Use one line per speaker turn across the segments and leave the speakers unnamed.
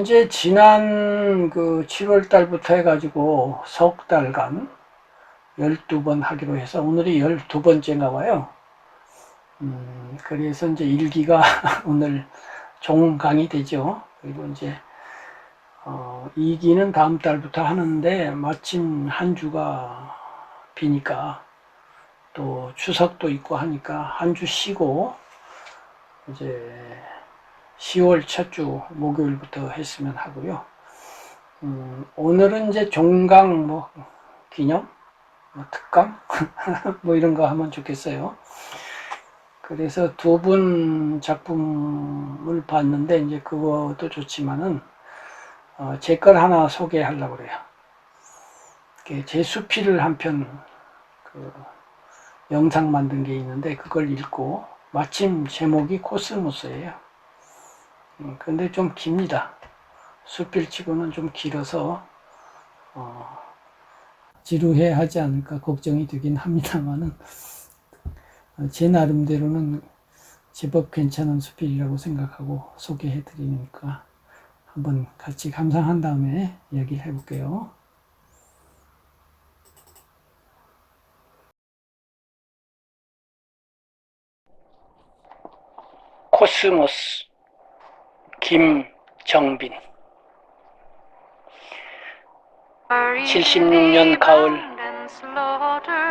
이제 지난 그 7월 달부터 해가지고 석 달간 12번 하기로 해서 오늘이 12번째인가 봐요. 그래서 이제 1기가 오늘 종강이 되죠. 그리고 이제 2기는 다음 달부터 하는데 마침 한 주가 비니까 또 추석도 있고 하니까 한 주 쉬고 이제 10월 첫 주 목요일부터 했으면 하고요. 오늘은 이제 종강 뭐 기념, 뭐 특강 뭐 이런 거 하면 좋겠어요. 그래서 두 분 작품을 봤는데 이제 그것도 좋지만은 제 걸 하나 소개하려고 그래요. 제 수필을 한 편 그 영상 만든 게 있는데 그걸 읽고 마침 제목이 코스모스예요. 근데 좀 깁니다. 수필치고는 좀 길어서 지루해 하지 않을까 걱정이 되긴 합니다만은 제 나름대로는 제법 괜찮은 수필이라고 생각하고 소개해 드리니까 한번 같이 감상한 다음에 이야기를 해볼게요. 코스모스 김정빈 76년 가을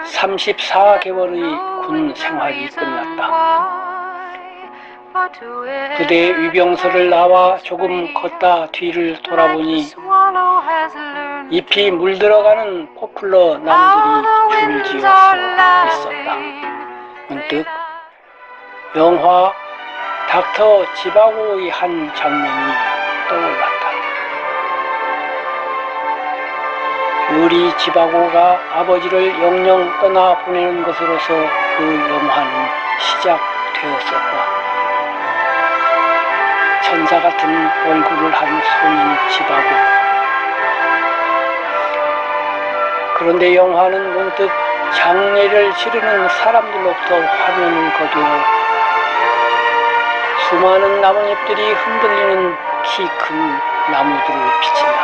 34개월의 군 생활이 끝났다. 부대 위병소를 나와 조금 걷다 뒤를 돌아보니 잎이 물들어가는 포플러 나무들이 줄지어서 있었다. 문득 영화 닥터 지바고의 한 장면이 떠올랐다. 유리 지바고가 아버지를 영영 떠나보내는 것으로서 그 영화는 시작되었었다. 천사 같은 얼굴을 한 소년 지바고. 그런데 영화는 문득 장례를 치르는 사람들로부터 화면을 거두어 수많은 나뭇잎들이 흔들리는 키 큰 나무들을 비친다.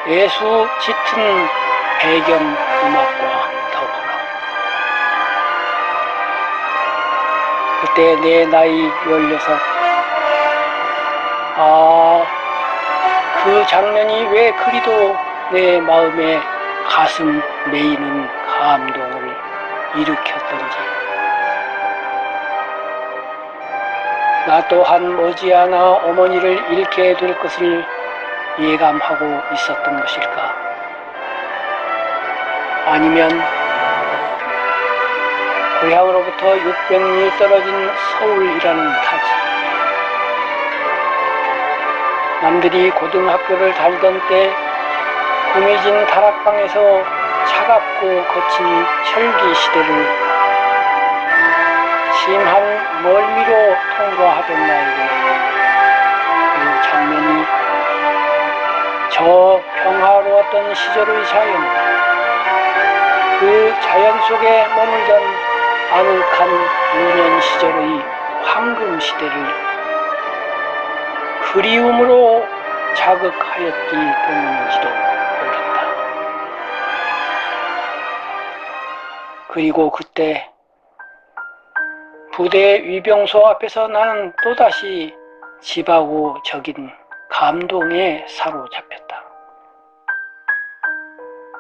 예수 짙은 배경 음악과 더불어 그때 내 나이 16. 그 장면이 왜 그리도 내 마음에 가슴 메이는 감동을 일으켰던지. 나 또한 머지않아 어머니를 잃게 될 것을 예감하고 있었던 것일까? 아니면 고향으로부터 600리 떨어진 서울이라는 타지. 남들이 고등학교를 다니던 때 구미진 다락방에서 차갑고 거친 철기 시대를 심한 멀미로 통과하던 나에게 그 장면이 저 평화로웠던 시절의 자연, 그 자연 속에 머물던 아늑한 유년 시절의 황금 시대를 그리움으로 자극하였기 때문인지도 모른다. 그리고 그때 부대 위병소 앞에서 나는 또다시 지바고 적인 감동에 사로잡혔다.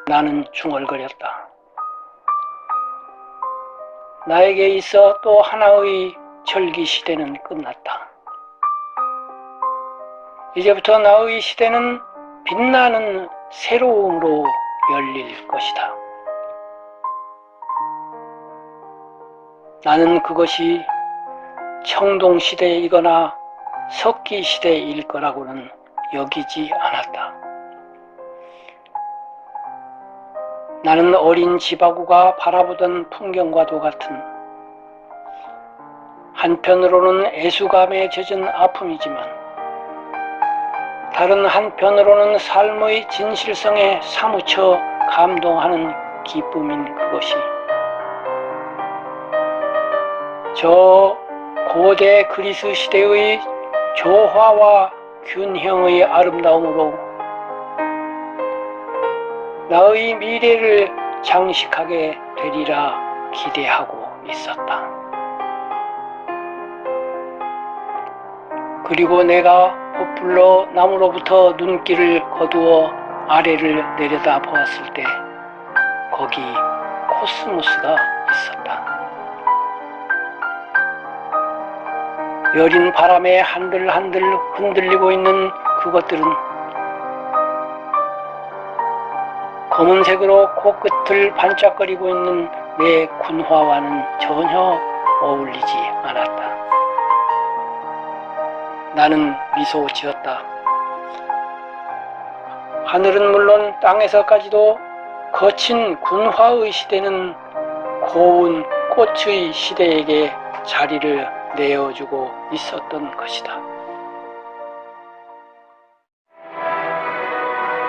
나는 중얼거렸다. 나에게 있어 또 하나의 절기 시대는 끝났다. 이제부터 나의 시대는 빛나는 새로움으로 열릴 것이다. 나는 그것이 청동시대이거나 석기시대일 거라고는 여기지 않았다. 나는 어린 지바고가 바라보던 풍경과도 같은, 한편으로는 애수감에 젖은 아픔이지만 다른 한편으로는 삶의 진실성에 사무쳐 감동하는 기쁨인 그것이 저 고대 그리스 시대의 조화와 균형의 아름다움으로 나의 미래를 장식하게 되리라 기대하고 있었다. 그리고 내가 헛불로 나무로부터 눈길을 거두어 아래를 내려다 보았을 때 거기 코스모스가 있었다. 여린 바람에 한들한들 흔들리고 있는 그것들은 검은색으로 코끝을 반짝거리고 있는 내 군화와는 전혀 어울리지 않았다. 나는 미소 지었다. 하늘은 물론 땅에서까지도 거친 군화의 시대는 고운 꽃의 시대에게 자리를 내어주고 있었던 것이다.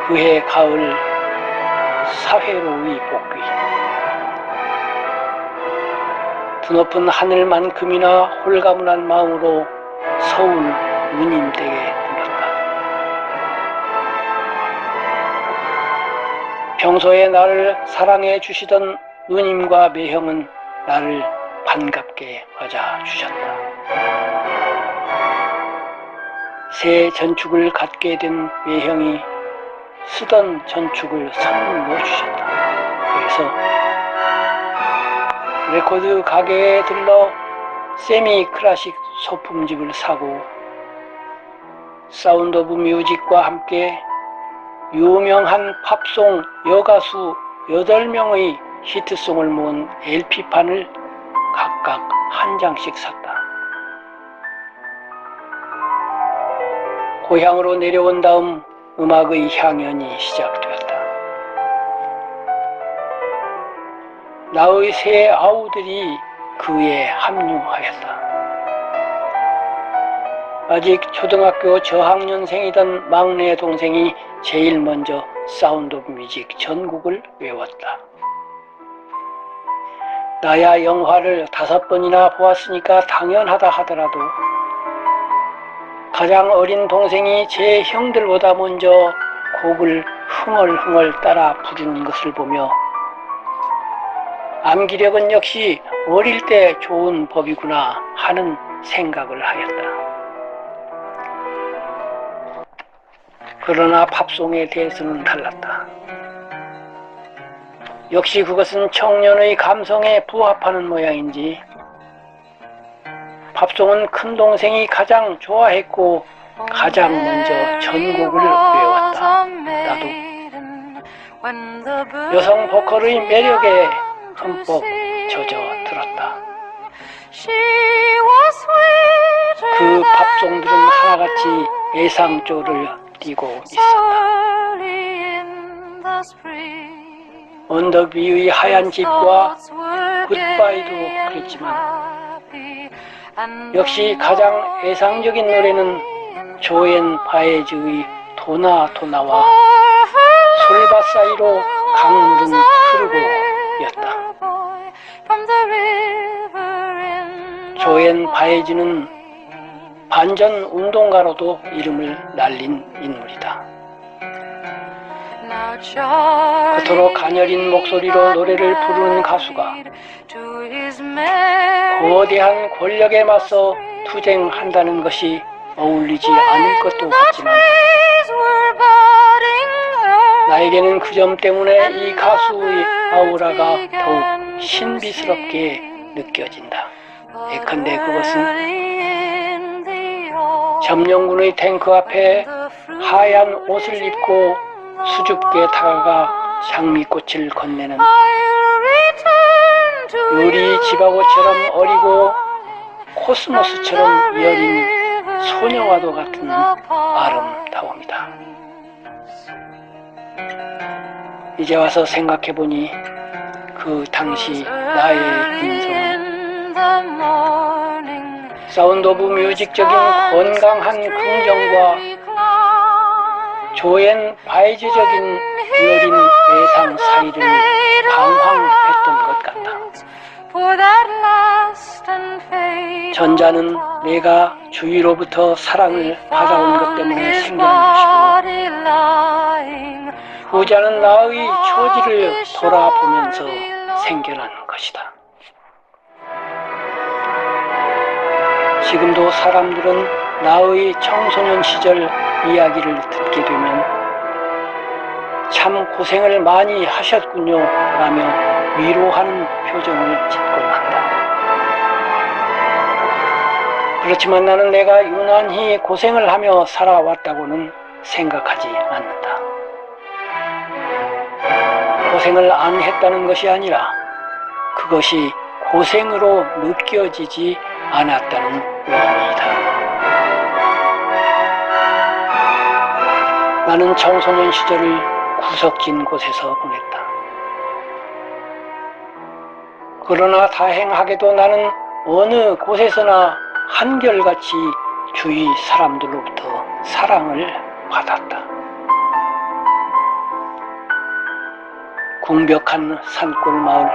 그해 가을 사회로의 복귀. 드높은 하늘만큼이나 홀가분한 마음으로 서울 누님댁에 들렀다. 평소에 나를 사랑해 주시던 누님과 매형은 나를 반갑게 맞아주셨다. 새 전축을 갖게 된 매형이 쓰던 전축을 선물로 주셨다. 그래서 레코드 가게에 들러 세미 클래식 소품집을 사고 사운드 오브 뮤직과 함께 유명한 팝송 여가수 8명의 히트송을 모은 LP판을 각각 한 장씩 샀다. 고향으로 내려온 다음 음악의 향연이 시작되었다. 나의 새 아우들이 그에 합류하였다. 아직 초등학교 저학년생이던 막내 동생이 제일 먼저 사운드 오브 뮤직 전곡을 외웠다. 나야 영화를 5번이나 보았으니까 당연하다 하더라도 가장 어린 동생이 제 형들보다 먼저 곡을 흥얼흥얼 따라 부르는 것을 보며 암기력은 역시 어릴 때 좋은 법이구나 하는 생각을 하였다. 그러나 팝송에 대해서는 달랐다. 역시 그것은 청년의 감성에 부합하는 모양인지 팝송은 큰동생이 가장 좋아했고 가장 먼저 전곡을 외웠다. 나도 여성 보컬의 매력에 흠뻑 젖어 들었다. 그 팝송들은 하나같이 애상조를 띠고 있었다. 언덕 위의 하얀 집과 굿바이도 그랬지만 역시 가장 애상적인 노래는 조앤 바에즈의 도나도나와 솔밭 사이로 강물은 흐르고 였다. 조앤 바에즈는 반전 운동가로도 이름을 날린 인물이다. 그토록 가녀린 목소리로 노래를 부르는 가수가 거대한 권력에 맞서 투쟁한다는 것이 어울리지 않을 것도 같지만 나에게는 그 점 때문에 이 가수의 아우라가 더욱 신비스럽게 느껴진다. 예컨대 그것은 점령군의 탱크 앞에 하얀 옷을 입고 수줍게 다가가 장미꽃을 건네는 유리 집하고처럼 어리고 코스모스처럼 여린 소녀와도 같은 아름다움이다. 이제 와서 생각해보니 그 당시 나의 인성은 사운드 오브 뮤직적인 건강한 긍정과 조앤 바이즈적인 여린 애상 사이를 방황했던 것 같다. 전자는 내가 주위로부터 사랑을 받아온 것 때문에 생기는 것이고, 후자는 나의 처지를 돌아보면서 생겨난 것이다. 지금도 사람들은 나의 청소년 시절 이야기를 듣게 되면 참 고생을 많이 하셨군요 라며 위로하는 표정을 짓곤 한다. 그렇지만 나는 내가 유난히 고생을 하며 살아왔다고는 생각하지 않는다. 고생을 안 했다는 것이 아니라 그것이 고생으로 느껴지지 않았다는 의미이다. 나는 청소년 시절을 구석진 곳에서 보냈다. 그러나 다행하게도 나는 어느 곳에서나 한결같이 주위 사람들로부터 사랑을 받았다. 궁벽한 산골 마을.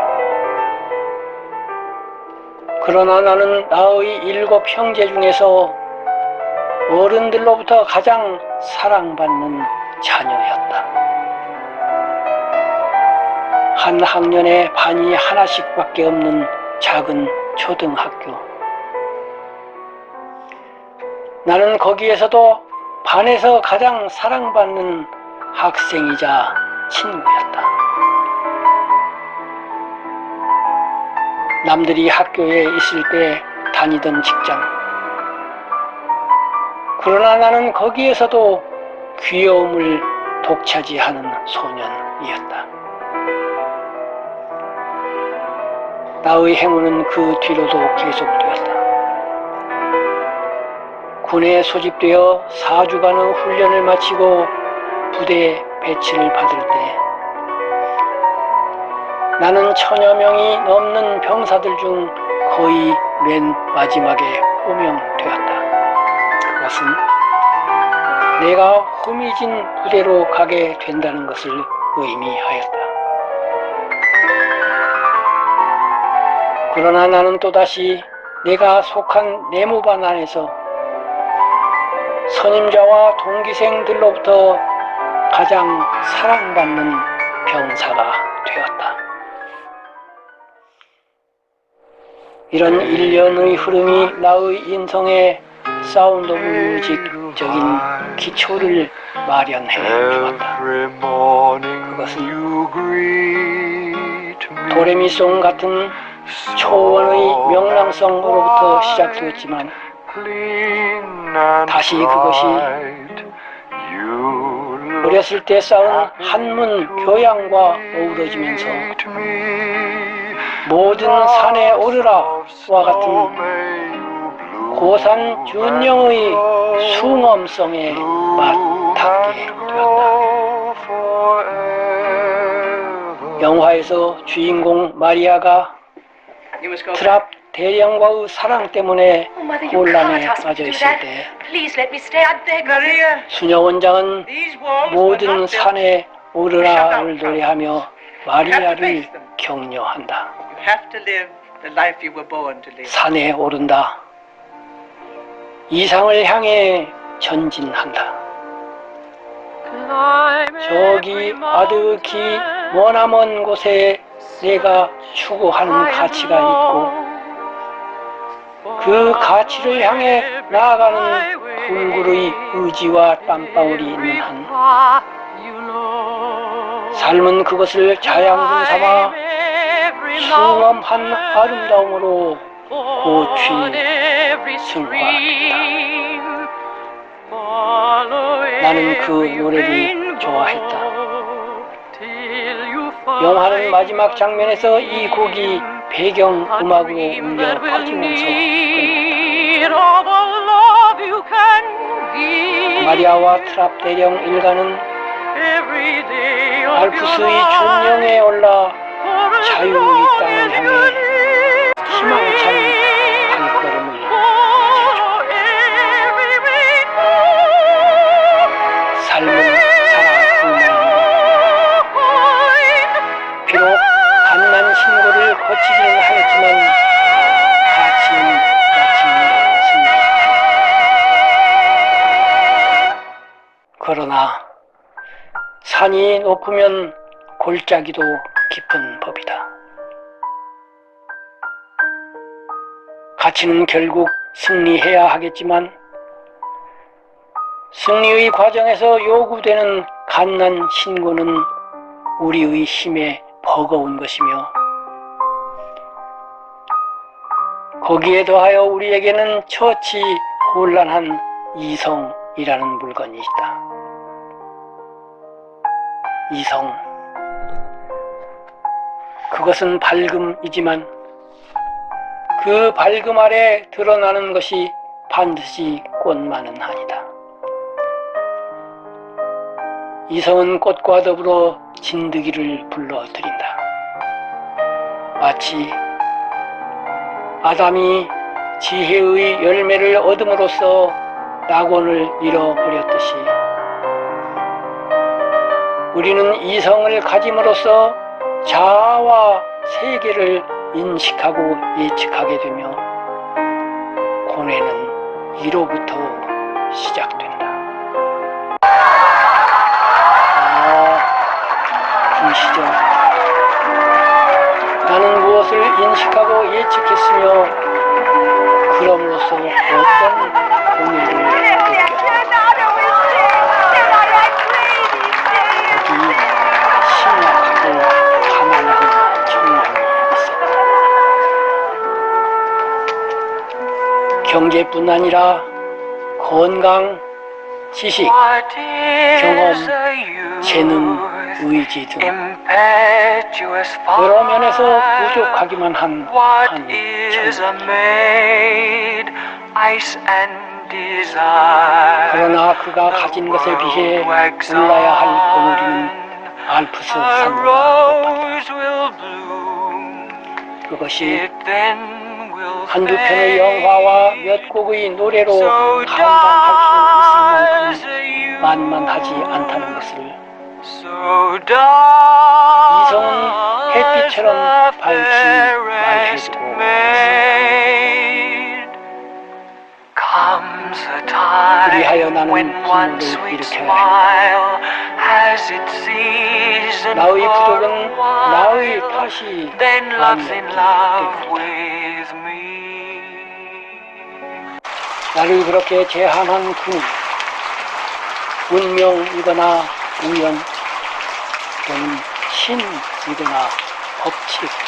그러나 나는 나의 7 형제 중에서 어른들로부터 가장 사랑받는 자녀였다. 한 학년에 반이 하나씩밖에 없는 작은 초등학교. 나는 거기에서도 반에서 가장 사랑받는 학생이자 친구였다. 남들이 학교에 있을 때 다니던 직장. 그러나 나는 거기에서도 귀여움을 독차지하는 소년이었다. 나의 행운은 그 뒤로도 계속되었다. 군에 소집되어 4주간의 훈련을 마치고 부대에 배치를 받을 때 나는 1000여 명이 넘는 병사들 중 거의 맨 마지막에 호명되었다. 그것은 내가 후미진 부대로 가게 된다는 것을 의미하였다. 그러나 나는 또다시 내가 속한 내무반 안에서 선임자와 동기생들로부터 가장 사랑받는 병사가 되었다. 이런 일련의 흐름이 나의 인성에 사운드 오브 뮤직적인 기초를 마련해 주었다. 그것은 도레미송 같은 초원의 명랑성으로부터 시작되었지만 다시 그것이 어렸을 때 쌓은 한문 교양과 어우러지면서 모든 산에 오르라와 같은 고산 준영의 숭엄성에 맞닿게 되었다. 영화에서 주인공 마리아가 트랍 대령과의 사랑 때문에 곤란에 빠져 있을 때 수녀 원장은 모든 산에 오르라를 노래하며 마리아를 격려한다. 산에 오른다. 이상을 향해 전진한다. 저기 아득히 머나먼 곳에 내가 추구하는 가치가 있고 그 가치를 향해 나아가는 불굴의 의지와 땀방울이 있는 한 삶은 그것을 자양분 삼아 숭엄한 아름다움으로 고취 승화했다. 나는 그 노래를 좋아했다. 영화는 마지막 장면에서 이 곡이 배경 음악으로 울려 퍼지면서 끝났다. 마리아와 트랍 대령 일가는 알프스의 준영에 올라 자유의 땅을 향해 희망찬 발걸음을 삶은 살아있는 비록 갓난 신고를 거치기는 하였지만 그러나 산이 높으면 골짜기도 깊은 법이다. 가치는 결국 승리해야 하겠지만 승리의 과정에서 요구되는 갓난 신고는 우리의 힘에 버거운 것이며 거기에 더하여 우리에게는 처치 곤란한 이성이라는 물건이 있다. 이성, 그것은 밝음이지만 그 밝음 아래 드러나는 것이 반드시 꽃만은 아니다. 이성은 꽃과 더불어 진드기를 불러들인다. 마치 아담이 지혜의 열매를 얻음으로써 낙원을 잃어버렸듯이 우리는 이성을 가짐으로써 자아와 세계를 인식하고 예측하게 되며 고뇌는 이로부터 시작된다. 김시정, 나는 무엇을 인식하고 예측했으며 그럼으로써 어떤 고뇌를 느꼈다. 거기 심약하고 가난한 청년이 있었다. 경제뿐 아니라 건강, 지식, 경험, 재능, 의지 등 여러 면에서 부족하기만 한 청년. 그러나 그가 가진 것에 비해 올라야 할 봉우리는 알프스 산보다 높았다. 그것이 한두 편의 영화와 몇 곡의 노래로 감당할 수 있을 만큼 만만하지 않다는 것을 이성은 햇빛처럼 밝히 말해주고 있습니다. 그리하여 나는 분노를 일으켜야 한다. 나의 부족은 나의 탓이 아니었기 때문이다. 나를 그렇게 제한한 그는 운명이거나 우연 또는 신이거나 법칙이었다.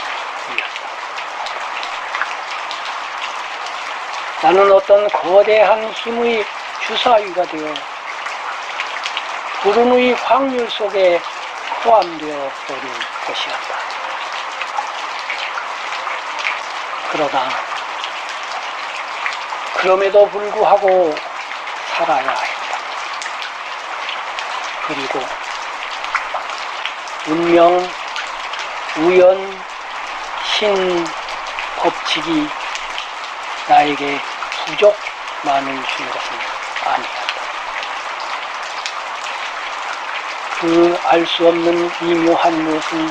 나는 어떤 거대한 힘의 주사위가 되어 불운의 확률 속에 포함되어 버린 것이었다. 그러나 그럼에도 불구하고 살아야 했다. 그리고 운명, 우연, 신, 법칙이 나에게 부족만을 준 것은 아니었다. 그 알 수 없는 미묘한 무엇은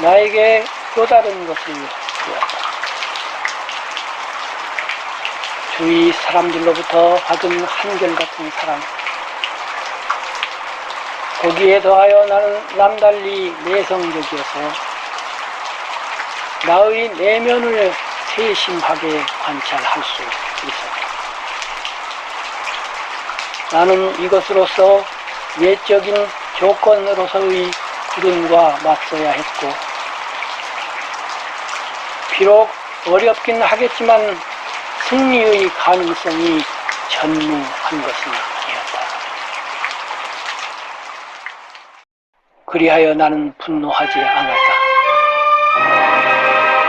나에게 또 다른 것을 주었다. 주위 사람들로부터 받은 한결같은 사랑, 거기에 더하여 나는 남달리 내성적이어서 나의 내면을 세심하게 관찰할 수 있었다. 나는 이것으로서 외적인 조건으로서의 불운과 맞서야 했고, 비록 어렵긴 하겠지만 승리의 가능성이 전무한 것은 아니었다. 그리하여 나는 분노하지 않았다.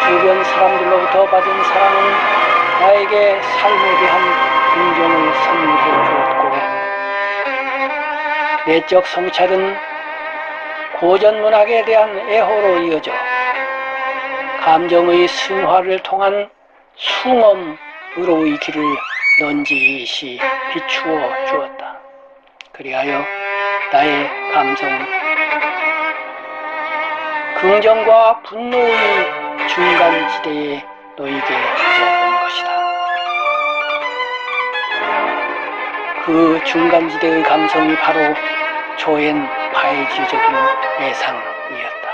주변 사람들로부터 받은 사랑은 나에게 삶에 대한 긍정을 선물해 주었고, 내적 성찰은 고전 문학에 대한 애호로 이어져 감정의 승화를 통한 숭엄으로의 길을 넌지시 비추어 주었다. 그리하여 나의 감성은 긍정과 분노의 중간지대에 놓이게 되었던 것이다. 그 중간지대의 감성이 바로 조엔 바이지적인 예상이었다.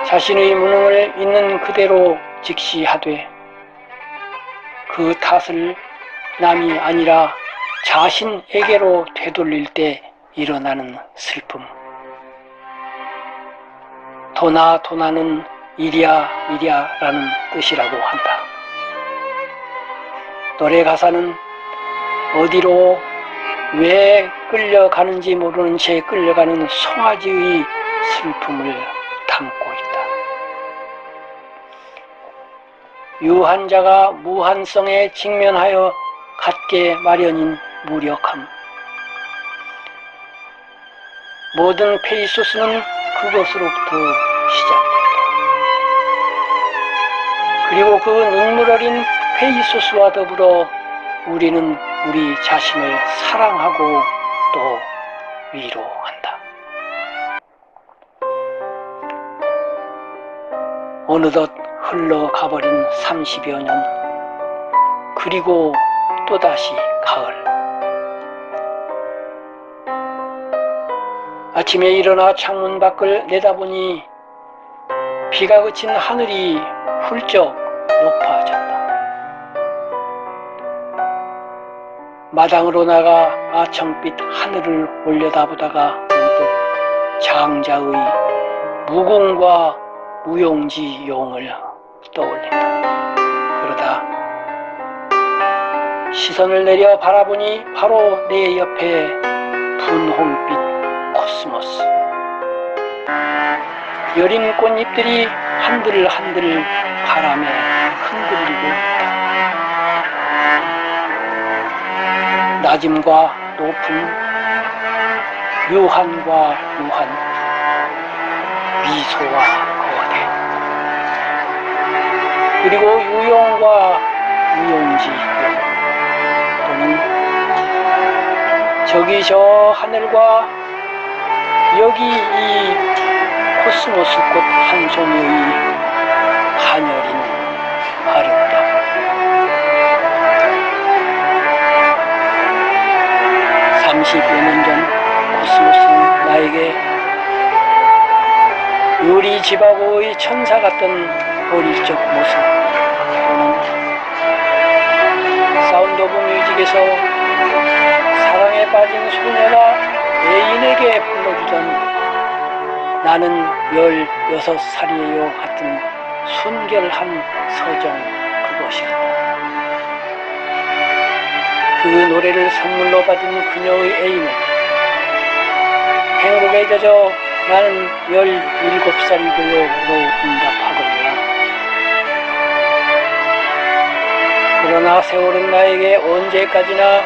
자신의 무능을 있는 그대로 직시하되 그 탓을 남이 아니라 자신에게로 되돌릴 때 일어나는 슬픔. 도나는 이랴라는 뜻이라고 한다. 노래 가사는 어디로 왜 끌려가는지 모르는 채 끌려가는 송아지의 슬픔을 담고 있다. 유한자가 무한성에 직면하여 갖게 마련인 무력함. 모든 페이소스는 그것으로부터 시작된다. 그리고 그 눈물 어린 페이소스와 더불어 우리는 우리 자신을 사랑하고 또 위로한다. 어느덧 흘러가버린 30여 년, 그리고 또다시 가을. 아침에 일어나 창문 밖을 내다보니 비가 그친 하늘이 훌쩍 높아졌다. 마당으로 나가 아청빛 하늘을 올려다보다가 문득 장자의 무공과 무용지용을 떠올린다. 그러다 시선을 내려 바라보니 바로 내 옆에 분홍빛 코스모스. 여린 꽃잎들이 한들한들 바람에 흔들리고 있다. 낮음과 높음, 유한과 유한, 미소와 거대, 그리고 유용과 무용지용, 또는 저기 저 하늘과 여기 이 코스모스 꽃 한 송이의 가녀린 아름다움. (30여 년 전) 코스모스는 나에게 유리집하고의 천사 같던 어릴 적 모습, 또는 사운드 오브 뮤직에서 사랑에 빠진 소녀가 애인에게 불러주던 나는 16살이에요 같은 순결한 서정, 그것이었다. 그 노래를 선물로 받은 그녀의 애인은 행복에 젖어 나는 17살이고요로 응답하거니와, 그러나 세월은 나에게 언제까지나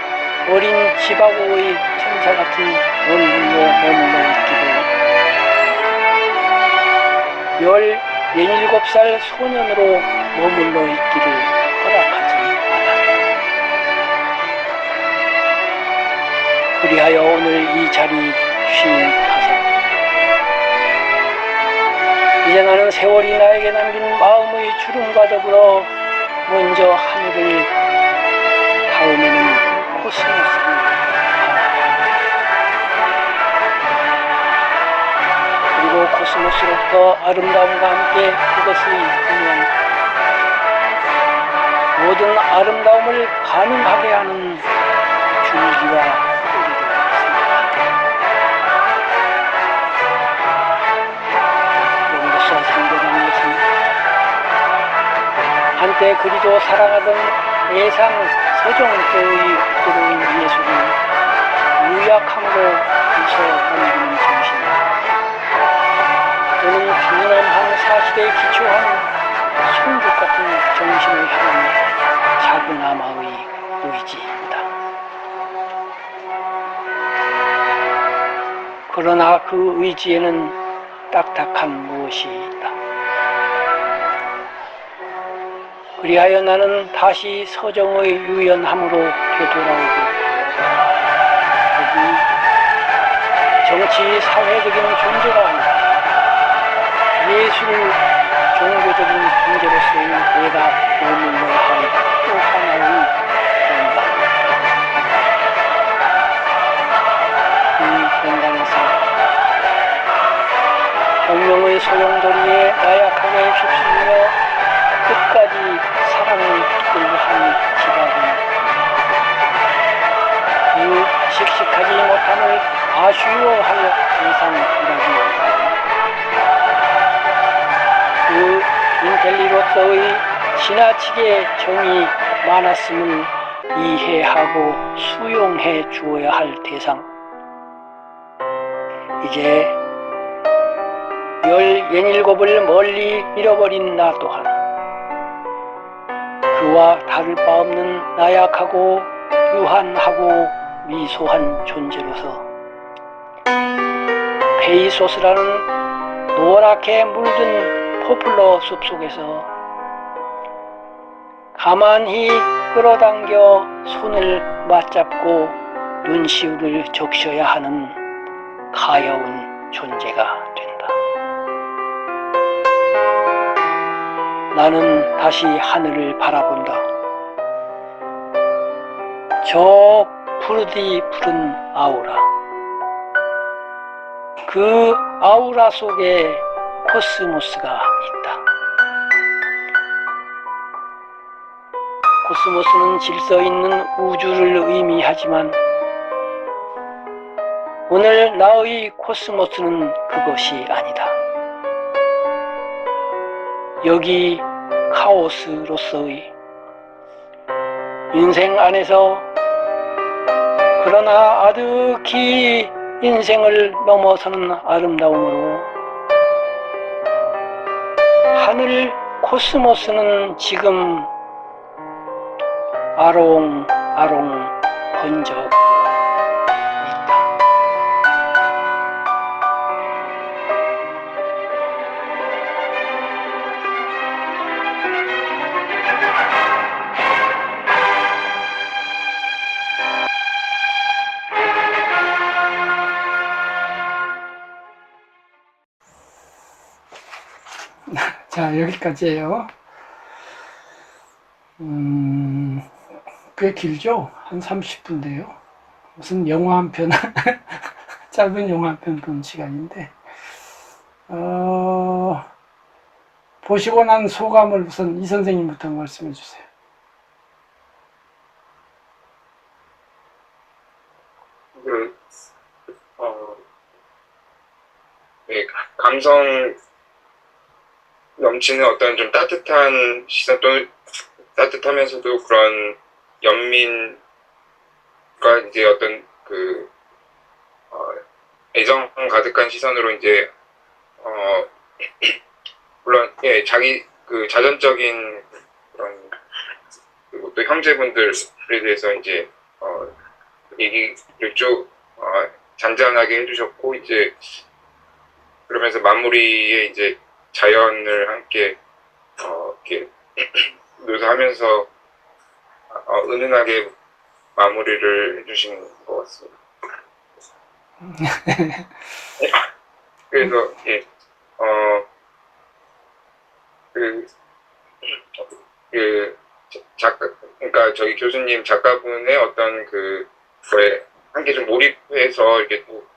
어린 지바고의 천사 같은 원룸로 머물러 있기도 17살 소년으로 머물러 있기를 허락하지 않았다. 그리하여 오늘 이 자리 취임하사 이제 나는 세월이 나에게 남긴 마음의 주름과 더불어 먼저 하늘을, 다음에는 코스모스를 바라본다. 그리고 코스모스로부터 아름다움과 함께 그것의 운명, 모든 아름다움을 가능하게 하는 줄기와 뿌리를 생각한다. 여기서 생겨난 것은 한때 그리도 사랑하던 예상 서정교의 부드러운 예술은 유약함으로 웃어넘기는 정신, 또는 둔함한 사실에 기초한 송죽 같은 정신을 향한 작은 아마의 의지이다. 그러나 그 의지에는 딱딱한 무엇이 있다. 그리하여 나는 다시 서정의 유연함으로 되돌아오고, 여기 정치 사회적인 존재가 아니라 예술 종교적인 존재로서의 내가 머물러야 할 또 하나의 치유할 대상이라기보다는 그 인텔리로서의 지나치게 정이 많았음을 이해하고 수용해 주어야 할 대상. 이제 17을 멀리 잃어버린 나 또한 그와 다를 바 없는 나약하고 유한하고 미소한 존재로서 페이소스라는 노랗게 물든 포플러 숲속에서 가만히 끌어당겨 손을 맞잡고 눈시울을 적셔야 하는 가여운 존재가 된다. 나는 다시 하늘을 바라본다. 저 푸르디 푸른 아우라. 그 아우라 속에 코스모스가 있다. 코스모스는 질서 있는 우주를 의미하지만 오늘 나의 코스모스는 그것이 아니다. 여기 카오스로서의 인생 안에서 그러나 아득히 인생을 넘어서는 아름다움으로 하늘 코스모스는 지금 아롱아롱 번져 있다. 자, 여기까지예요. 꽤 길죠? 한 30분대요. 무슨 영화 한 편, 짧은 영화 한 편 본 시간인데, 보시고 난 소감을 우선 이 선생님부터 말씀해 주세요.
네, 감성 넘치는 어떤 좀 따뜻한 시선 또는 따뜻하면서도 그런 연민과 이제 어떤 그 애정 가득한 시선으로 이제 물론 예 자기 그 자전적인 그런 그리고 또 형제분들에 대해서 이제 얘기를 쭉 잔잔하게 해주셨고 이제 그러면서 마무리에 이제 자연을 함께 이렇게 묘사하면서 은은하게 마무리를 해주신 것 같습니다. 그래서 예, 작가 그러니까 저희 교수님 작가분의 어떤 그 거에 함께 좀 몰입해서 이렇게 또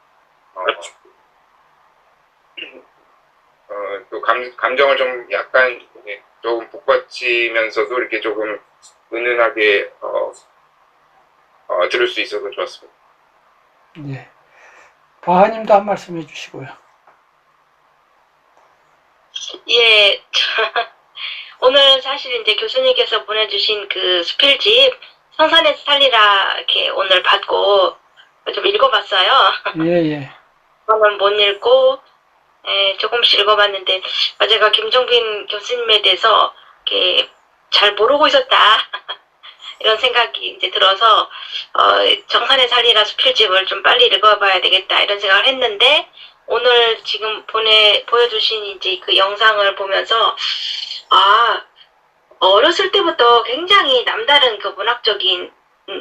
감정을 좀 약간 조금 복받치면서도 이렇게 조금 은은하게 들을 수 있어서 좋았습니다.
네. 바하님도 한 말씀 해주시고요.
예, 오늘 사실 이제 교수님께서 보내주신 그 수필집 성산에서 살리라 이렇게 오늘 받고 좀 읽어봤어요.
예.
저는 못 읽고 조금씩 읽어봤는데 제가 김종빈 교수님에 대해서 이렇게 잘 모르고 있었다 이런 생각이 이제 들어서 정산에 살리라 수필집을 좀 빨리 읽어봐야 되겠다 이런 생각을 했는데 오늘 지금 보여주신 이제 그 영상을 보면서 어렸을 때부터 굉장히 남다른 그 문학적인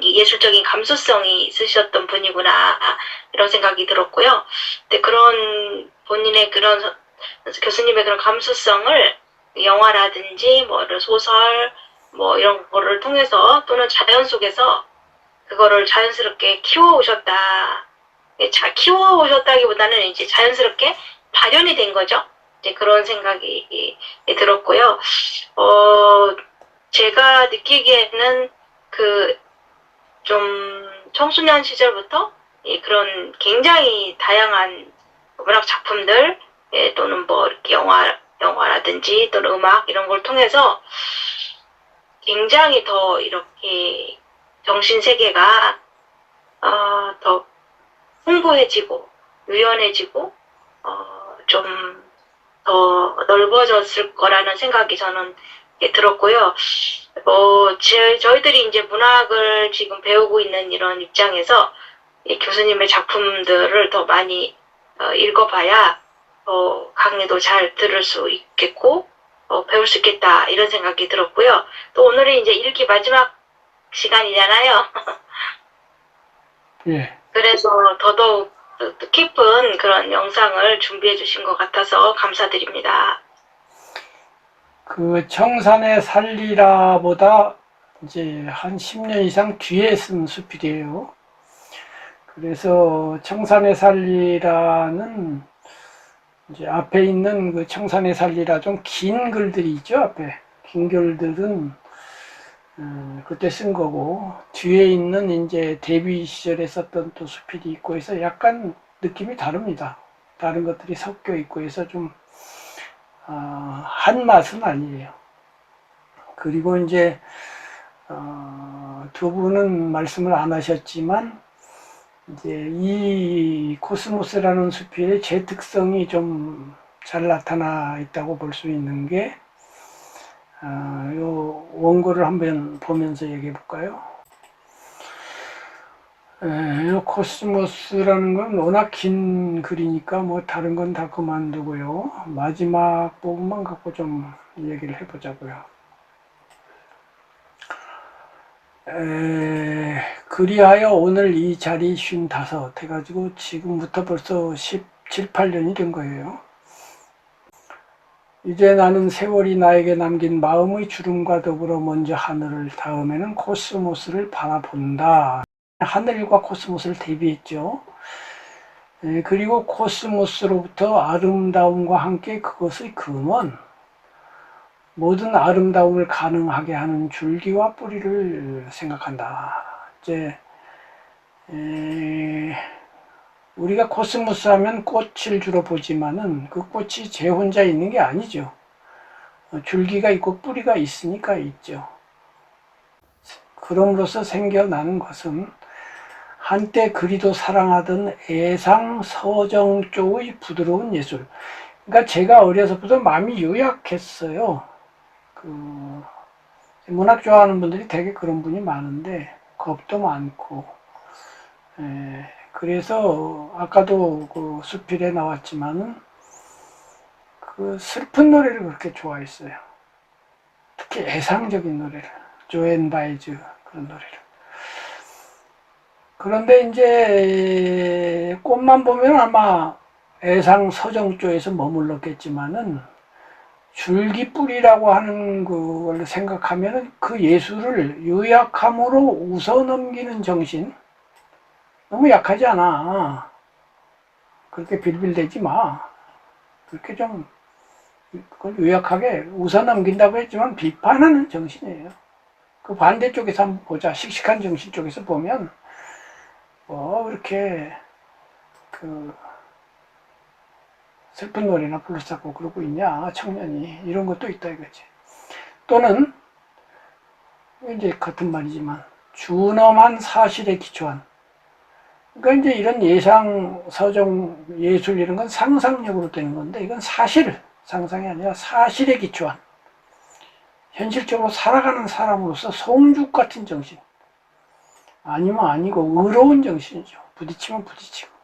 예술적인 감수성이 있으셨던 분이구나 이런 생각이 들었고요. 근데 그런 본인의 그런 교수님의 그런 감수성을 영화라든지 뭐 소설 뭐 이런 거를 통해서 또는 자연 속에서 그거를 자연스럽게 키워오셨다. 키워오셨다기보다는 이제 자연스럽게 발현이 된 거죠. 이제 그런 생각이 들었고요. 제가 느끼기에는 그 좀 청소년 시절부터 그런 굉장히 다양한 문학 작품들 또는 뭐 이렇게 영화라든지 또는 음악 이런 걸 통해서 굉장히 더 이렇게 정신 세계가 더 풍부해지고 유연해지고 좀 더 넓어졌을 거라는 생각이 저는 들었고요. 저희들이 이제 문학을 지금 배우고 있는 이런 입장에서 교수님의 작품들을 더 많이 읽어봐야 강의도 잘 들을 수 있겠고 배울 수 있겠다 이런 생각이 들었고요. 또 오늘이 이제 읽기 마지막 시간이잖아요.
예.
그래서 더더욱 깊은 그런 영상을 준비해 주신 것 같아서 감사드립니다.
그 청산의 살리라보다 이제 한 10년 이상 뒤에 쓴 수필이에요. 그래서 청산의 살리라는 이제 앞에 있는 그 청산의 살리라 좀 긴 글들이 있죠. 앞에 긴 글들은 그때 쓴 거고, 뒤에 있는 이제 데뷔 시절에 썼던 또 수필이 있고 해서 약간 느낌이 다릅니다. 다른 것들이 섞여 있고 해서 좀 한 맛은 아니에요. 그리고 이제 두 분은 말씀을 안 하셨지만 이제 이 코스모스라는 수필의 제 특성이 좀 잘 나타나 있다고 볼 수 있는 게 요 원고를 한번 보면서 얘기해 볼까요? 요 코스모스라는 건 워낙 긴 글이니까 뭐 다른 건 다 그만두고요. 마지막 부분만 갖고 좀 얘기를 해보자고요. 그리하여 오늘 이 자리 55 해가지고 지금부터 벌써 17, 18년이 된 거예요. 이제 나는 세월이 나에게 남긴 마음의 주름과 더불어 먼저 하늘을, 다음에는 코스모스를 바라본다. 하늘과 코스모스를 대비했죠. 그리고 코스모스로부터 아름다움과 함께 그것의 근원, 모든 아름다움을 가능하게 하는 줄기와 뿌리를 생각한다. 이제 우리가 코스모스 하면 꽃을 주로 보지만은 그 꽃이 제 혼자 있는 게 아니죠. 줄기가 있고 뿌리가 있으니까 있죠. 그럼으로써 생겨나는 것은 한때 그리도 사랑하던 애상 서정 쪽의 부드러운 예술. 그러니까 제가 어려서부터 마음이 요약했어요. 문학 좋아하는 분들이 되게 그런 분이 많은데 겁도 많고, 그래서 아까도 그 수필에 나왔지만은 그 슬픈 노래를 그렇게 좋아했어요. 특히 애상적인 노래를, 조앤 바이즈 그런 노래를. 그런데 이제 꽃만 보면 아마 애상 서정 쪽에서 머물렀겠지만은 줄기 뿌리라고 하는 그걸 생각하면은 그 예술을 요약함으로 웃어넘기는 정신, 너무 약하지 않아. 그렇게 빌빌대지 마. 그렇게 좀 그걸 요약하게 웃어넘긴다고 했지만 비판하는 정신이에요. 그 반대쪽에서 한번 보자. 씩씩한 정신 쪽에서 보면 그렇게 그 슬픈 노래나 불러싸고 그러고 있냐 청년이, 이런 것도 있다 이거지. 또는 이제 같은 말이지만 준엄한 사실에 기초한, 그러니까 이제 이런 예상 서정 예술 이런 건 상상력으로 되는 건데, 이건 사실, 상상이 아니라 사실에 기초한 현실적으로 살아가는 사람으로서 성죽 같은 정신, 아니면 아니고 의로운 정신이죠. 부딪히면 부딪히고.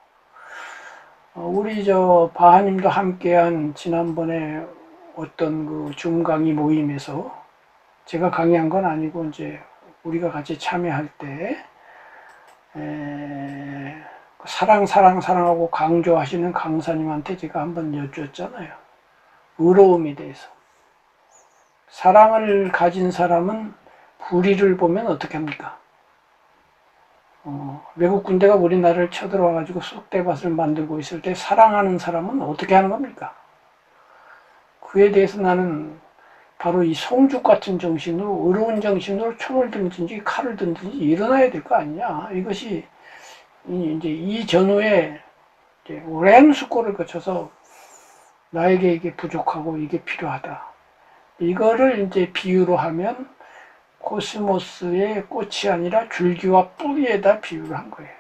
우리 바하님도 함께한 지난번에 어떤 그 줌 강의 모임에서, 제가 강의한 건 아니고 이제 우리가 같이 참여할 때 사랑하고 강조하시는 강사님한테 제가 한번 여쭈었잖아요. 의로움에 대해서. 사랑을 가진 사람은 불의를 보면 어떻게 합니까? 외국 군대가 우리나라를 쳐들어와가지고 쑥대밭을 만들고 있을 때 사랑하는 사람은 어떻게 하는 겁니까? 그에 대해서 나는 바로 이 송죽 같은 정신으로, 의로운 정신으로 총을 들든지 칼을 들든지 일어나야 될 거 아니냐. 이것이 이제 이 전후에 이제 오랜 숙고를 거쳐서 나에게 이게 부족하고 이게 필요하다. 이거를 이제 비유로 하면 코스모스의 꽃이 아니라 줄기와 뿌리에다 비유를 한 거예요.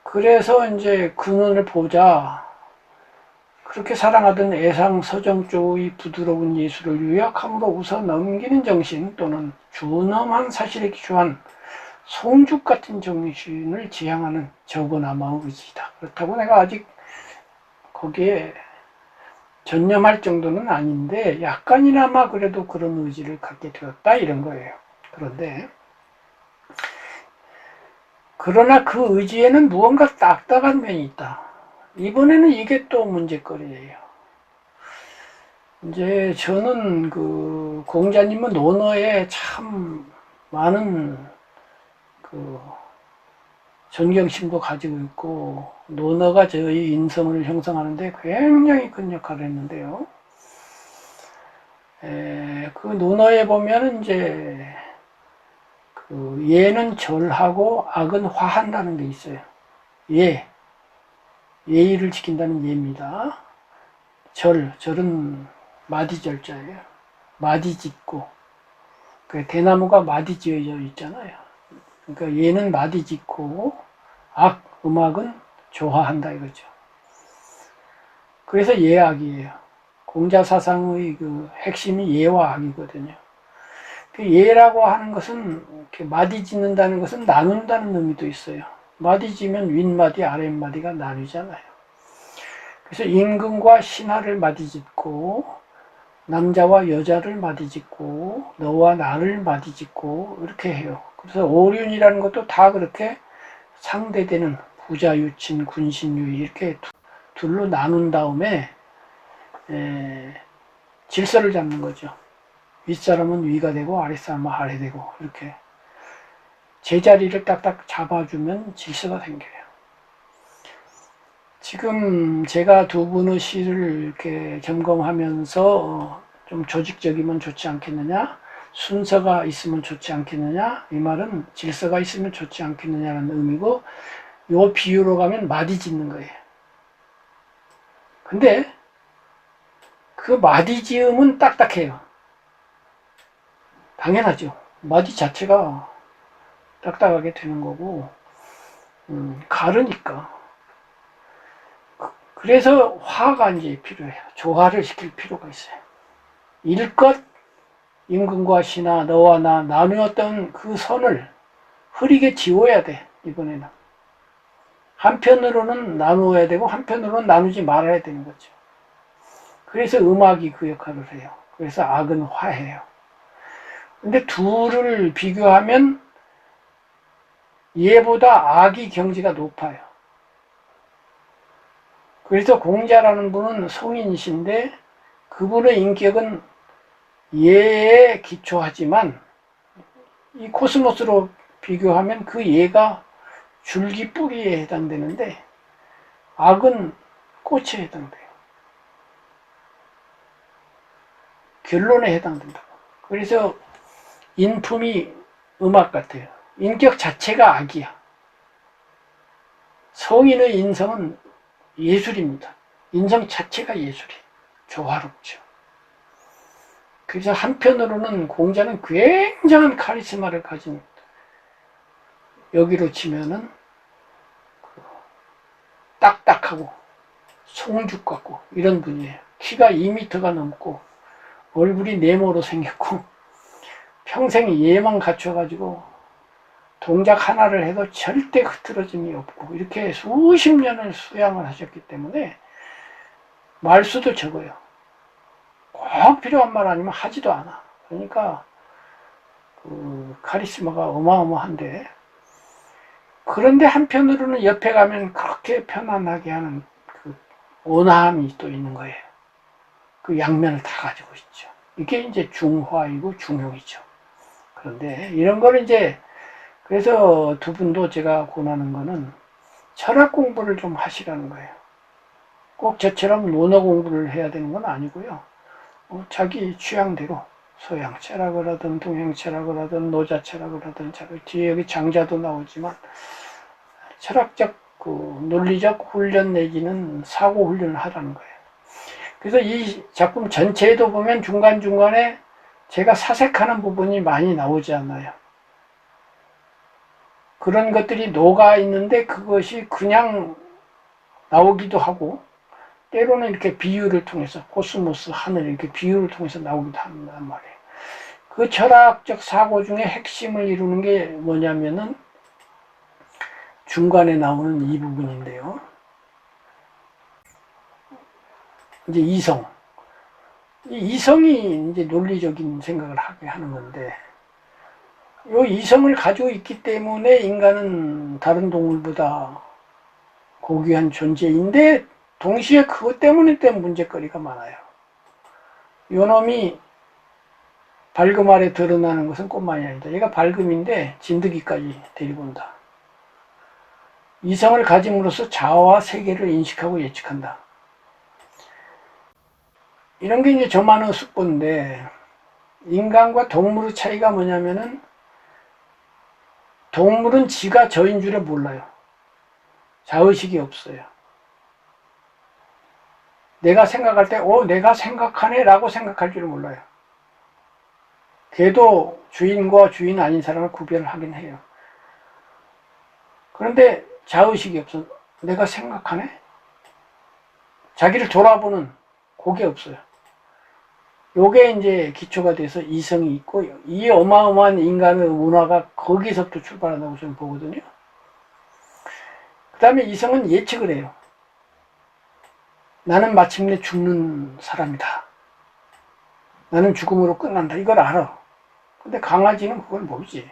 그래서 이제 근원을 보자. 그렇게 사랑하던 애상서정 쪽의 부드러운 예술을 요약함으로 웃어 넘기는 정신 또는 준엄한 사실에 기초한 송죽 같은 정신을 지향하는 적어나마 의지다. 그렇다고 내가 아직 거기에 전념할 정도는 아닌데 약간이나마 그래도 그런 의지를 갖게 되었다 이런 거예요. 그러나 그 의지에는 무언가 딱딱한 면이 있다. 이번에는 이게 또 문제거리예요. 이제 저는 그 공자님은 논어에 참 많은 그 존경심도 가지고 있고 논어가 저희 인성을 형성하는데 굉장히 큰 역할을 했는데요. 그 논어에 보면 이제 그 예는 절하고 악은 화한다는 게 있어요. 예의를 지킨다는 예입니다. 절은 마디절자예요. 마디 짓고 그 대나무가 마디 지어져 있잖아요. 그러니까 예는 마디 짓고 음악은 조화한다 이거죠. 그래서 예악이에요. 공자사상의 그 핵심이 예와 악이거든요. 그 예라고 하는 것은 이렇게 마디 짓는다는 것은 나눈다는 의미도 있어요. 마디 지면 윗마디 아랫마디가 나뉘잖아요. 그래서 임금과 신하를 마디 짓고 남자와 여자를 마디 짓고 너와 나를 마디 짓고 이렇게 해요. 그래서 오륜이라는 것도 다 그렇게 상대되는 부자유친, 군신유의 이렇게 둘로 나눈 다음에 질서를 잡는 거죠. 윗사람은 위가 되고 아랫사람은 아래 되고 이렇게 제자리를 딱딱 잡아주면 질서가 생겨요. 지금 제가 두 분의 시를 이렇게 점검하면서 좀 조직적이면 좋지 않겠느냐, 순서가 있으면 좋지 않겠느냐, 이 말은 질서가 있으면 좋지 않겠느냐는 의미고, 요 비유로 가면 마디 짓는 거예요. 근데 그 마디 지음은 딱딱해요. 당연하죠. 마디 자체가 딱딱하게 되는 거고, 가르니까. 그래서 화가 이제 필요해요. 조화를 시킬 필요가 있어요. 일껏 임금과 신하, 너와 나 나누었던 그 선을 흐리게 지워야 돼, 이번에는. 한편으로는 나누어야 되고, 한편으로는 나누지 말아야 되는 거죠. 그래서 음악이 그 역할을 해요. 그래서 악은 화해요. 근데 둘을 비교하면 예보다 악이 경지가 높아요. 그래서 공자라는 분은 성인이신데 그분의 인격은 예에 기초하지만 이 코스모스로 비교하면 그 예가 줄기 뿌리에 해당되는데 악은 꽃에 해당돼요. 결론에 해당된다고. 그래서 인품이 음악 같아요. 인격 자체가 악이야. 성인의 인성은 예술입니다. 인성 자체가 예술이 조화롭죠. 그래서 한편으로는 공자는 굉장한 카리스마를 가진, 여기로 치면은 딱딱하고 송죽 같고 이런 분이에요. 키가 2m가 넘고 얼굴이 네모로 생겼고 평생 예만 갖춰가지고 동작 하나를 해도 절대 흐트러짐이 없고 이렇게 수십 년을 수양을 하셨기 때문에 말수도 적어요. 꼭 필요한 말 아니면 하지도 않아. 그러니까 그 카리스마가 어마어마한데, 그런데 한편으로는 옆에 가면 그렇게 편안하게 하는 그 온화함이 또 있는 거예요. 그 양면을 다 가지고 있죠. 이게 이제 중화이고 중용이죠. 그런데 이런 걸 이제, 그래서 두 분도 제가 권하는 거는 철학 공부를 좀 하시라는 거예요. 꼭 저처럼 논어 공부를 해야 되는 건 아니고요. 자기 취향대로 서양 철학을 하든 동양 철학을 하든 노자 철학을 하든, 뒤에 여기 장자도 나오지만 철학적 그 논리적 훈련 내지는 사고 훈련을 하라는 거예요. 그래서 이 작품 전체에도 보면 중간중간에 제가 사색하는 부분이 많이 나오지 않아요. 그런 것들이 녹아 있는데 그것이 그냥 나오기도 하고 때로는 이렇게 비유를 통해서 코스모스, 하늘 이렇게 비유를 통해서 나오기도 한단 말이에요. 그 철학적 사고 중에 핵심을 이루는 게 뭐냐면은 중간에 나오는 이 부분인데요. 이제 이성. 이 이성이 이제 논리적인 생각을 하게 하는 건데, 이 이성을 가지고 있기 때문에 인간은 다른 동물보다 고귀한 존재인데, 동시에 그것 때문에 또 문제거리가 많아요. 요놈이 발금 아래 드러나는 것은 꽃만이 아니다. 얘가 발금인데 진드기까지 데리고 온다. 이성을 가짐으로써 자아와 세계를 인식하고 예측한다. 이런 게 이제 저만의 숙고인데, 인간과 동물의 차이가 뭐냐면은 동물은 지가 저인 줄을 몰라요. 자의식이 없어요. 내가 생각할 때 내가 생각하네 라고 생각할 줄을 몰라요. 걔도 주인과 주인 아닌 사람을 구별을 하긴 해요. 그런데 자의식이 없어. 내가 생각하네? 자기를 돌아보는 그게 없어요. 요게 이제 기초가 돼서 이성이 있고, 이 어마어마한 인간의 문화가 거기서부터 출발한다고 저는 보거든요. 그 다음에 이성은 예측을 해요. 나는 마침내 죽는 사람이다. 나는 죽음으로 끝난다. 이걸 알아. 근데 강아지는 그걸 모르지.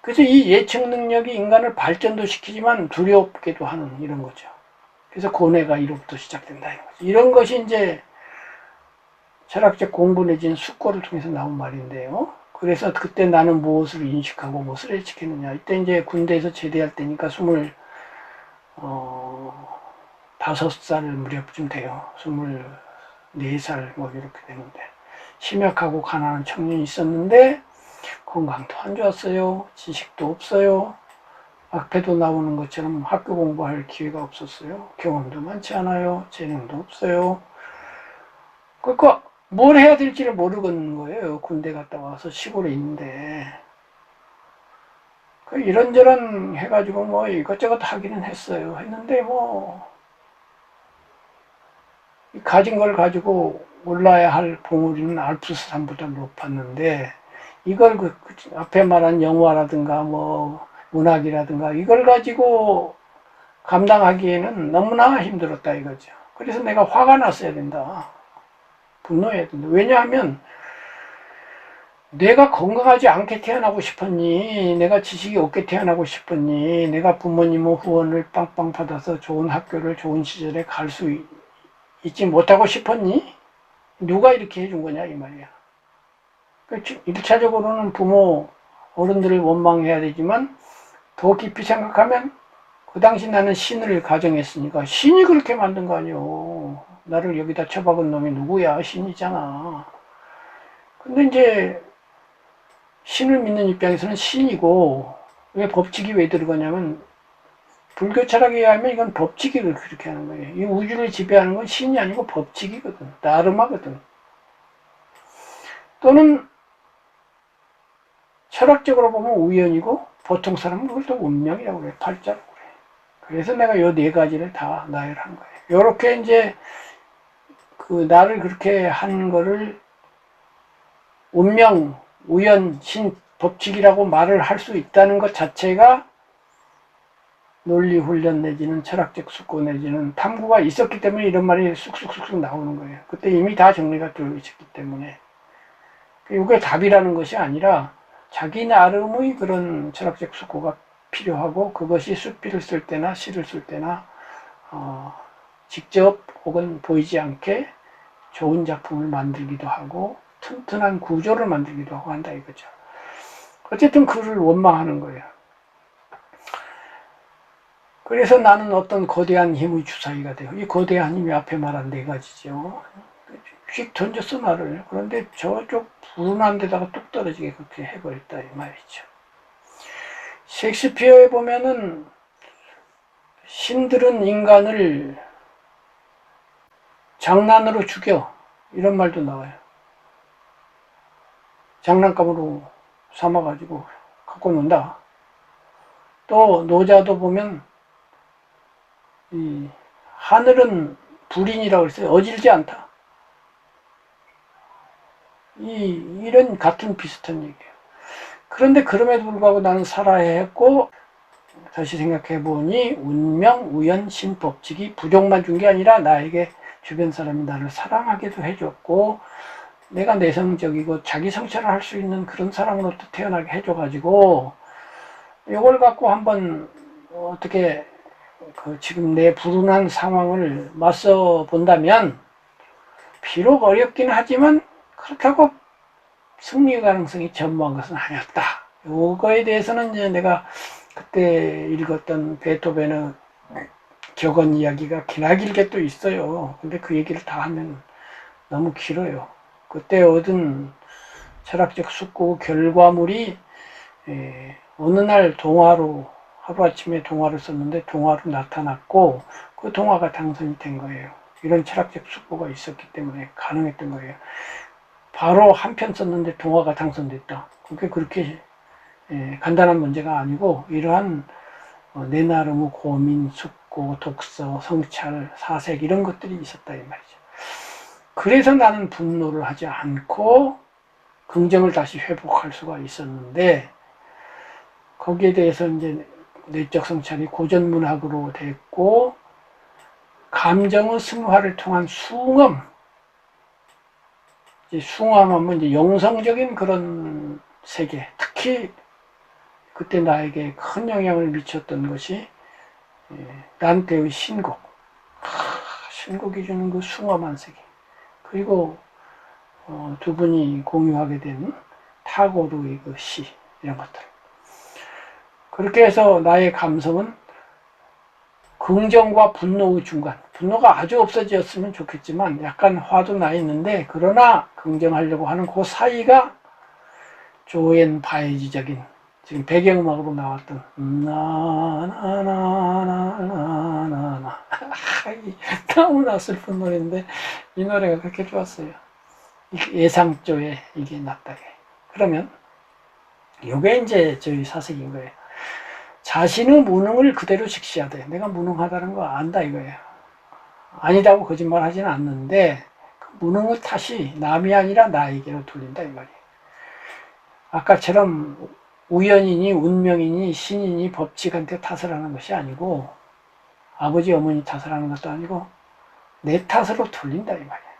그래서 이 예측 능력이 인간을 발전도 시키지만 두렵게도 하는 이런 거죠. 그래서 고뇌가 이로부터 시작된다. 이런 것이 이제 철학적 공부 내지는 숙고를 통해서 나온 말인데요. 그래서 그때 나는 무엇을 인식하고 무엇을 예측했느냐. 이때 이제 군대에서 제대할 때니까 25살 무렵쯤 돼요. 24살 뭐 이렇게 되는데. 심약하고 가난한 청년이 있었는데 건강도 안 좋았어요. 지식도 없어요. 앞에도 나오는 것처럼 학교 공부할 기회가 없었어요. 경험도 많지 않아요. 재능도 없어요. 그러니까 뭘 해야 될지를 모르겠는 거예요. 군대 갔다 와서 시골에 있는데. 이런저런 해가지고 뭐 이것저것 하기는 했어요. 했는데 뭐 가진 걸 가지고 올라야 할 봉우리는 알프스 산보다 높았는데 이걸 그 앞에 말한 영화라든가 뭐 문학이라든가 이걸 가지고 감당하기에는 너무나 힘들었다 이거죠. 그래서 내가 화가 났어야 된다. 분노해야 된다. 왜냐하면 내가 건강하지 않게 태어나고 싶었니? 내가 지식이 없게 태어나고 싶었니? 내가 부모님의 후원을 빵빵 받아서 좋은 학교를 좋은 시절에 갈 수 있지 못하고 싶었니? 누가 이렇게 해준 거냐 이 말이야. 1차적으로는 부모, 어른들을 원망해야 되지만 더 깊이 생각하면 그 당시 나는 신을 가정했으니까 신이 그렇게 만든 거 아니오. 나를 여기다 처박은 놈이 누구야? 신이잖아. 근데 이제 신을 믿는 입장에서는 신이고 왜 법칙이 왜 들어가냐면 불교 철학에 의하면 이건 법칙이 그렇게 하는 거예요. 이 우주를 지배하는 건 신이 아니고 법칙이거든. 나름하거든. 또는 철학적으로 보면 우연이고 보통 사람은 그걸 또 운명이라고 그래. 팔자라고 그래. 그래서 내가 요 네 가지를 다 나열한 거예요. 요렇게 이제 그 나를 그렇게 한 거를 운명, 우연, 신, 법칙이라고 말을 할 수 있다는 것 자체가 논리 훈련 내지는 철학적 숙고 내지는 탐구가 있었기 때문에 이런 말이 쑥쑥쑥쑥 나오는 거예요. 그때 이미 다 정리가 되어 있었기 때문에. 이게 답이라는 것이 아니라 자기 나름의 그런 철학적 숙고가 필요하고 그것이 수필을 쓸 때나 시를 쓸 때나 직접 혹은 보이지 않게 좋은 작품을 만들기도 하고 튼튼한 구조를 만들기도 하고 한다 이거죠. 어쨌든 그를 원망하는 거예요. 그래서 나는 어떤 거대한 힘의 주사위가 돼요. 이 거대한 힘이 앞에 말한 네 가지죠. 휙 던졌어 나를. 그런데 저쪽 불운한 데다가 뚝 떨어지게 그렇게 해버렸다 이 말이죠. 셰익스피어에 보면은 신들은 인간을 장난으로 죽여, 이런 말도 나와요. 장난감으로 삼아가지고 갖고 논다. 또 노자도 보면 이 하늘은 불인이라고 그랬어요. 어질지 않다. 이런 같은 비슷한 얘기예요. 그런데 그럼에도 불구하고 나는 살아야 했고, 다시 생각해 보니 운명, 우연, 신법칙이 부족만 준 게 아니라 나에게 주변 사람이 나를 사랑하게도 해줬고, 내가 내성적이고 자기 성찰을 할 수 있는 그런 사람으로 또 태어나게 해줘가지고, 이걸 갖고 한번 어떻게 지금 내 불운한 상황을 맞서 본다면, 비록 어렵긴 하지만 그렇다고 승리 가능성이 전무한 것은 아니었다. 요거에 대해서는 이제 내가 그때 읽었던 베토벤의 격언 이야기가 기나길게 또 있어요. 근데 그 얘기를 다 하면 너무 길어요. 그때 얻은 철학적 숙고 결과물이 어느 날 동화로, 하루아침에 동화를 썼는데 동화로 나타났고, 그 동화가 당선이 된 거예요. 이런 철학적 숙고가 있었기 때문에 가능했던 거예요. 바로 한 편 썼는데 동화가 당선됐다. 그게 그렇게 간단한 문제가 아니고, 이러한 내 나름의 고민, 숙고, 독서, 성찰, 사색 이런 것들이 있었다 이 말이죠. 그래서 나는 분노를 하지 않고 긍정을 다시 회복할 수가 있었는데, 거기에 대해서 이제 내적 성찰이 고전문학으로 됐고, 감정의 승화를 통한 숭엄, 이제 숭엄하면 이제 영성적인 그런 세계, 특히 그때 나에게 큰 영향을 미쳤던 것이 단테의 신곡, 신곡이 주는 그 숭엄한 세계, 그리고 두 분이 공유하게 된 타고르의 그 시, 이런 것들. 그렇게 해서 나의 감성은 긍정과 분노의 중간, 분노가 아주 없어졌으면 좋겠지만 약간 화도 나 있는데, 그러나 긍정하려고 하는 그 사이가 조앤 바이지적인, 지금 배경음악으로 나왔던 나나나나나나나 너무나 슬픈 노래인데 이 노래가 그렇게 좋았어요. 예상조에 이게 낫다. 그러면 이게 이제 저희 사색인 거예요. 자신의 무능을 그대로 직시하되, 내가 무능하다는 거 안다 이거예요. 아니다고 거짓말 하지는 않는데 그 무능의 탓이 남이 아니라 나에게로 돌린다 이 말이에요. 아까처럼 우연이니 운명이니 신이니 법칙한테 탓을 하는 것이 아니고, 아버지 어머니 탓을 하는 것도 아니고 내 탓으로 돌린다 이 말이에요.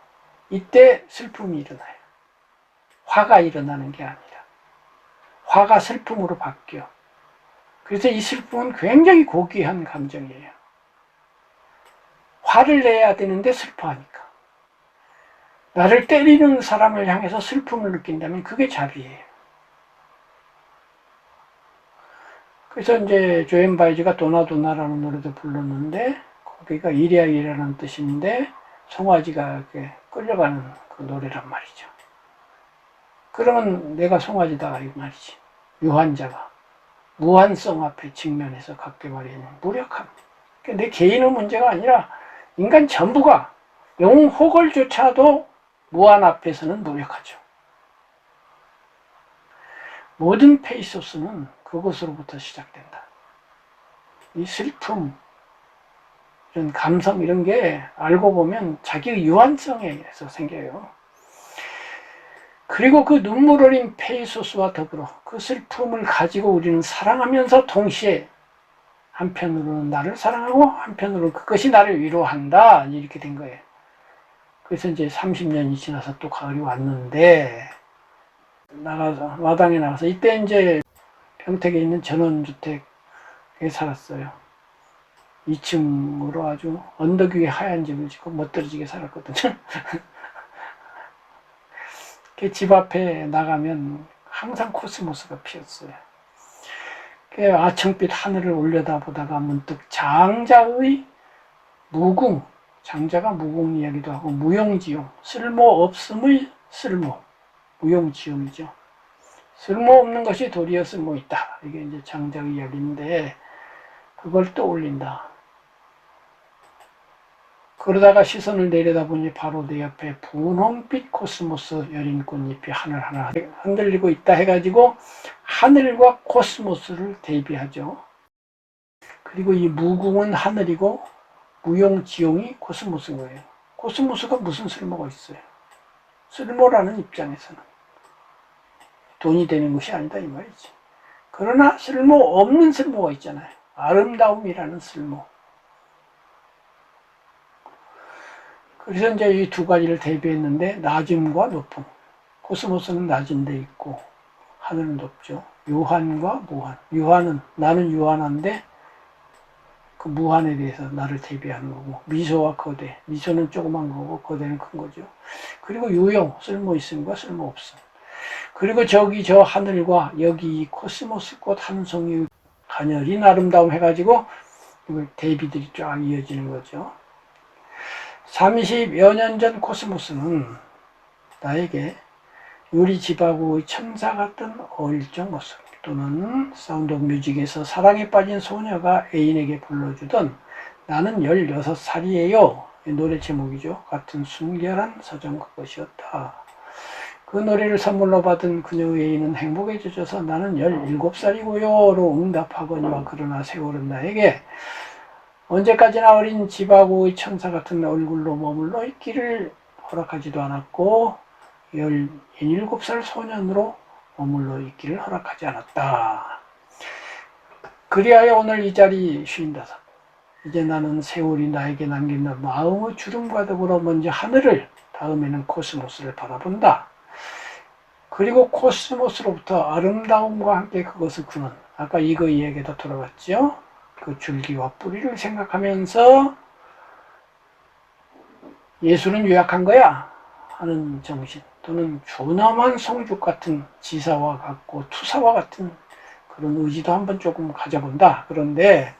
이때 슬픔이 일어나요. 화가 일어나는 게 아니라 화가 슬픔으로 바뀌어. 그래서 이 슬픔은 굉장히 고귀한 감정이에요. 화를 내야 되는데 슬퍼하니까. 나를 때리는 사람을 향해서 슬픔을 느낀다면 그게 자비예요. 그래서 이제 조앤 바이지가 도나도나라는 노래도 불렀는데, 거기가 이랴이라는 뜻인데 송아지가 이렇게 끌려가는 그 노래란 말이죠. 그러면 내가 송아지다 이 말이지. 유한자가 무한성 앞에 직면해서 갖게 말이는 무력함. 그러니까 내 개인의 문제가 아니라 인간 전부가 영호걸조차도 무한 앞에서는 무력하죠. 모든 페이소스는 그것으로부터 시작된다. 이 슬픔, 이런 감성 이런 게 알고 보면 자기의 유한성에 의해서 생겨요. 그리고 그 눈물 어린 페이소스와 더불어 그 슬픔을 가지고 우리는 사랑하면서 동시에 한편으로는 나를 사랑하고 한편으로는 그것이 나를 위로한다, 이렇게 된 거예요. 그래서 이제 30년이 지나서 또 가을이 왔는데 마당에 나가서 이때 이제 평택에 있는 전원주택에 살았어요. 2층으로 아주 언덕 위에 하얀 집을 짓고 멋들어지게 살았거든요. 집 앞에 나가면 항상 코스모스가 피었어요. 아청빛 하늘을 올려다보다가 문득 장자의 무궁, 장자가 무궁 이야기도 하고 무용지용, 쓸모없음의 쓸모, 무용지용이죠. 쓸모없는 것이 도리어 쓸모있다. 이게 이제 장작 이야기인데 그걸 떠올린다. 그러다가 시선을 내려다보니 바로 내 옆에 분홍빛 코스모스 여린 꽃잎이 하늘하나 흔들리고 있다 해가지고 하늘과 코스모스를 대비하죠. 그리고 이 무궁은 하늘이고 무용지용이 코스모스인 거예요. 코스모스가 무슨 쓸모가 있어요? 쓸모라는 입장에서는 돈이 되는 것이 아니다 이 말이지. 그러나 쓸모없는 쓸모가 있잖아요. 아름다움이라는 쓸모. 그래서 이제 이 두 가지를 대비했는데 낮음과 높음. 코스모스는 낮은 데 있고 하늘은 높죠. 유한과 무한. 유한은 나는 유한한데 그 무한에 대해서 나를 대비하는 거고, 미소와 거대. 미소는 조그만 거고 거대는 큰 거죠. 그리고 유용, 쓸모 있음과 쓸모 없음. 그리고 저기 저 하늘과 여기 이 코스모스 꽃 한 송이 가녀린 아름다움 해가지고 이걸 대비들이 쫙 이어지는 거죠. 30여 년 전 코스모스는 나에게 유리 지바고의 천사 같은 어릴 적 모습, 또는 사운드 오브 뮤직에서 사랑에 빠진 소녀가 애인에게 불러주던 나는 16살이에요. 노래 제목이죠. 같은 순결한 서정 그것이었다. 그 노래를 선물로 받은 그녀의 애인은 행복에 젖어서 나는 17살이고요 로 응답하거니와 그러나 세월은 나에게 언제까지나 어린 지바고의 천사 같은 얼굴로 머물러 있기를 허락하지도 않았고 17살 소년으로 머물러 있기를 허락하지 않았다. 그리하여 오늘 이 자리 55. 이제 나는 세월이 나에게 남긴 마음의 주름과 더불어 먼저 하늘을, 다음에는 코스모스를 바라본다. 그리고 코스모스로부터 아름다움과 함께 그것을 구는, 아까 이거 이야기에도 돌아갔죠. 그 줄기와 뿌리를 생각하면서 예술은 요약한 거야 하는 정신, 또는 준엄한 성죽 같은 지사와 같고 투사와 같은 그런 의지도 한번 조금 가져본다. 그런데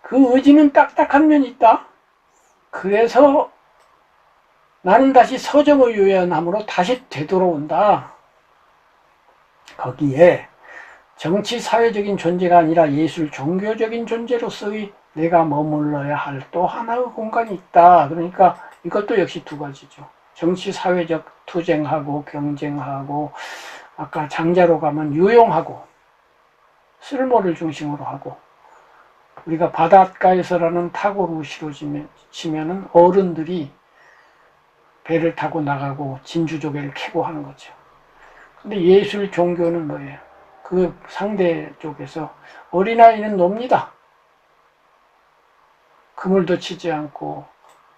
그 의지는 딱딱한 면이 있다. 그래서 나는 다시 서정의 유연함으로 다시 되돌아온다. 거기에 정치 사회적인 존재가 아니라 예술 종교적인 존재로서의 내가 머물러야 할 또 하나의 공간이 있다. 그러니까 이것도 역시 두 가지죠. 정치 사회적 투쟁하고 경쟁하고, 아까 장자로 가면 유용하고 쓸모를 중심으로 하고, 우리가 바닷가에서라는 타고로 치면은 어른들이 배를 타고 나가고 진주조개를 캐고 하는 거죠. 근데 예술 종교는 뭐예요? 그 상대 쪽에서 어린아이는 놉니다. 그물도 치지 않고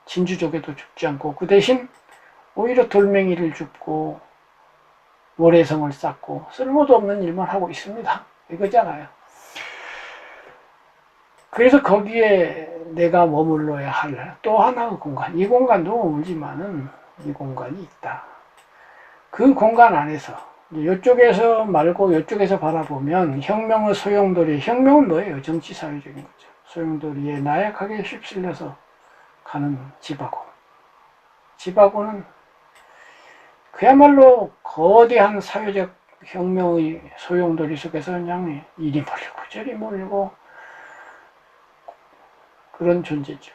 진주조개도 줍지 않고 그 대신 오히려 돌멩이를 줍고 모래성을 쌓고 쓸모도 없는 일만 하고 있습니다. 이거잖아요. 그래서 거기에 내가 머물러야 할 또 하나의 공간, 이 공간도 머물지만은 이 공간이 있다. 그 공간 안에서 이쪽에서 말고 이쪽에서 바라보면 혁명의 소용돌이, 혁명은 뭐예요? 정치사회적인 거죠. 소용돌이에 나약하게 휩쓸려서 가는 지바고. 지바고는 그야말로 거대한 사회적 혁명의 소용돌이 속에서 그냥 이리 몰리고 저리 몰리고 그런 존재죠.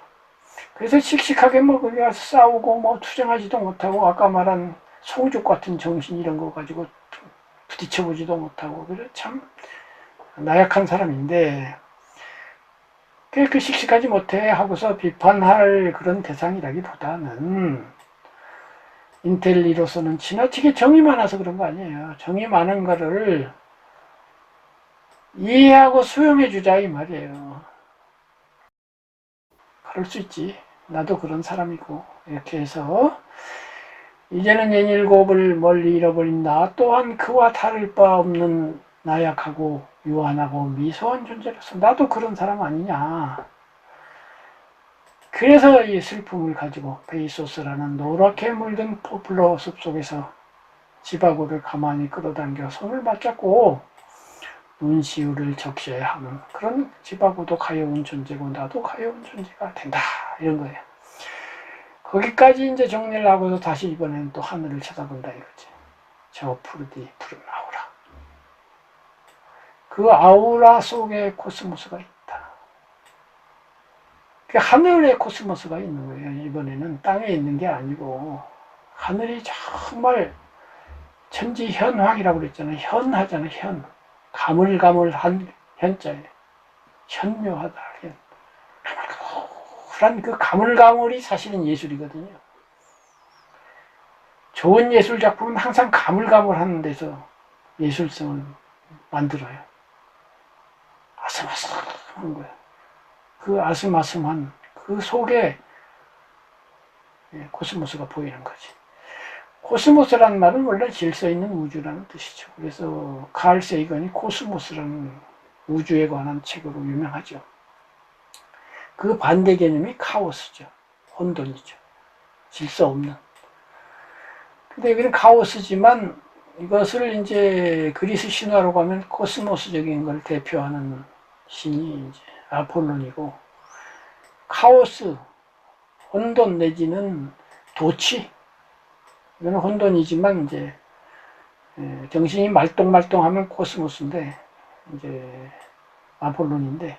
그래서 씩씩하게 뭐 거기 가서 싸우고 뭐 투쟁하지도 못하고, 아까 말한 송죽 같은 정신 이런 거 가지고 부딪혀보지도 못하고, 그래 참 나약한 사람인데 그 씩씩하지 못해 하고서 비판할 그런 대상이라기보다는 인텔리로서는 지나치게 정이 많아서 그런 거 아니에요. 정이 많은 거를 이해하고 수용해주자 이 말이에요. 그럴 수 있지. 나도 그런 사람이고. 이렇게 해서 이제는 연일곱을 멀리 잃어버린 나 또한 그와 다를 바 없는 나약하고 유한하고 미소한 존재로서 나도 그런 사람 아니냐. 그래서 이 슬픔을 가지고 베이소스라는 노랗게 물든 포플러 숲속에서 지바고를 가만히 끌어당겨 손을 맞잡고 눈시울을 적셔야 하는 그런 지바고도 가여운 존재고 나도 가여운 존재가 된다. 이런 거예요. 거기까지 이제 정리를 하고서 다시 이번에는 또 하늘을 쳐다본다 이거지. 저 푸르디 푸른 아우라. 그 아우라 속에 코스모스가 있다. 그 하늘에 코스모스가 있는 거예요. 이번에는 땅에 있는 게 아니고 하늘이 정말 천지현황이라고 그랬잖아요. 현하잖아요. 현. 가물가물한 현자예요. 현묘하다. 현. 가물가물한 그 가물가물이 사실은 예술이거든요. 좋은 예술 작품은 항상 가물가물한 데서 예술성을 만들어요. 아슴아슴한 거예요. 그 아슴아슴한 그 속에 코스모스가 보이는 거지. 코스모스라는 말은 원래 질서 있는 우주라는 뜻이죠. 그래서 칼 세이건이 코스모스라는 우주에 관한 책으로 유명하죠. 그 반대 개념이 카오스죠. 혼돈이죠. 질서 없는. 근데 여기는 카오스지만 이것을 이제 그리스 신화로 가면 코스모스적인 걸 대표하는 신이 이제 아폴론이고, 카오스, 혼돈 내지는 도치, 이거는 혼돈이지만 이제 정신이 말똥말똥하면 코스모스인데 이제 아폴론인데,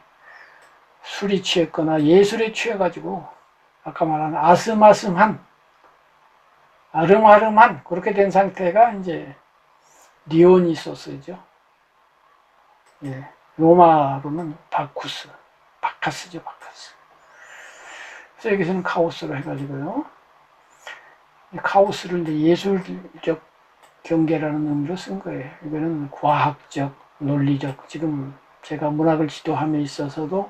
술이 취했거나 예술에 취해가지고 아까 말한 아슴아슴한 아름아름한 그렇게 된 상태가 이제 디오니소스죠. 예, 로마로는 바쿠스, 바카스죠, 바카스. 그래서 여기서는 카오스로 해가지고요. 카오스를 이제 예술적 경계라는 의미로 쓴 거예요. 이거는 과학적, 논리적. 지금 제가 문학을 지도함에 있어서도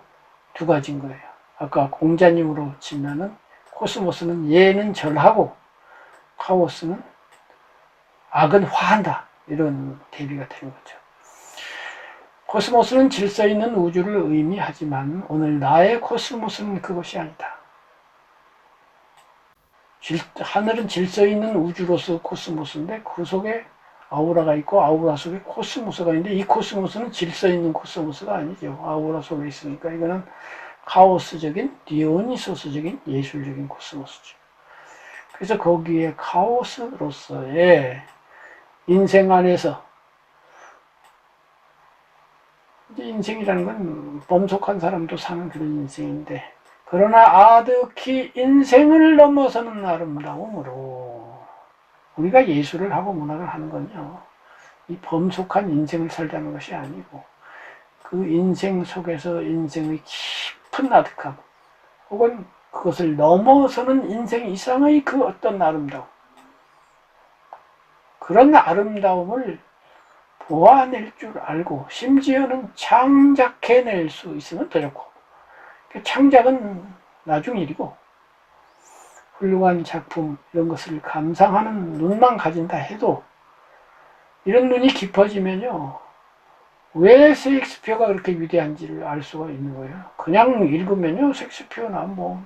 두 가지인 거예요. 아까 공자님으로 치면은 코스모스는 예는 절하고 카오스는 악은 화한다. 이런 대비가 되는 거죠. 코스모스는 질서 있는 우주를 의미하지만 오늘 나의 코스모스는 그것이 아니다. 하늘은 질서 있는 우주로서 코스모스인데 그 속에 아우라가 있고 아우라 속에 코스모스가 있는데 이 코스모스는 질서 있는 코스모스가 아니죠. 아우라 속에 있으니까 이거는 카오스적인 디오니소스적인 예술적인 코스모스죠. 그래서 거기에 카오스로서의 인생 안에서, 이제 인생이라는 건 범속한 사람도 사는 그런 인생인데, 그러나 아득히 인생을 넘어서는 아름다움으로 우리가 예술을 하고 문학을 하는 건요, 이 범속한 인생을 살자는 것이 아니고 그 인생 속에서 인생의 깊은 아득함 혹은 그것을 넘어서는 인생 이상의 그 어떤 아름다움, 그런 아름다움을 보아낼 줄 알고 심지어는 창작해낼 수 있으면 더 좋고, 창작은 나중 일이고 훌륭한 작품 이런 것을 감상하는 눈만 가진다 해도 이런 눈이 깊어지면요, 왜 셰익스피어가 그렇게 위대한지를 알 수가 있는 거예요. 그냥 읽으면요, 셰익스피어나 뭐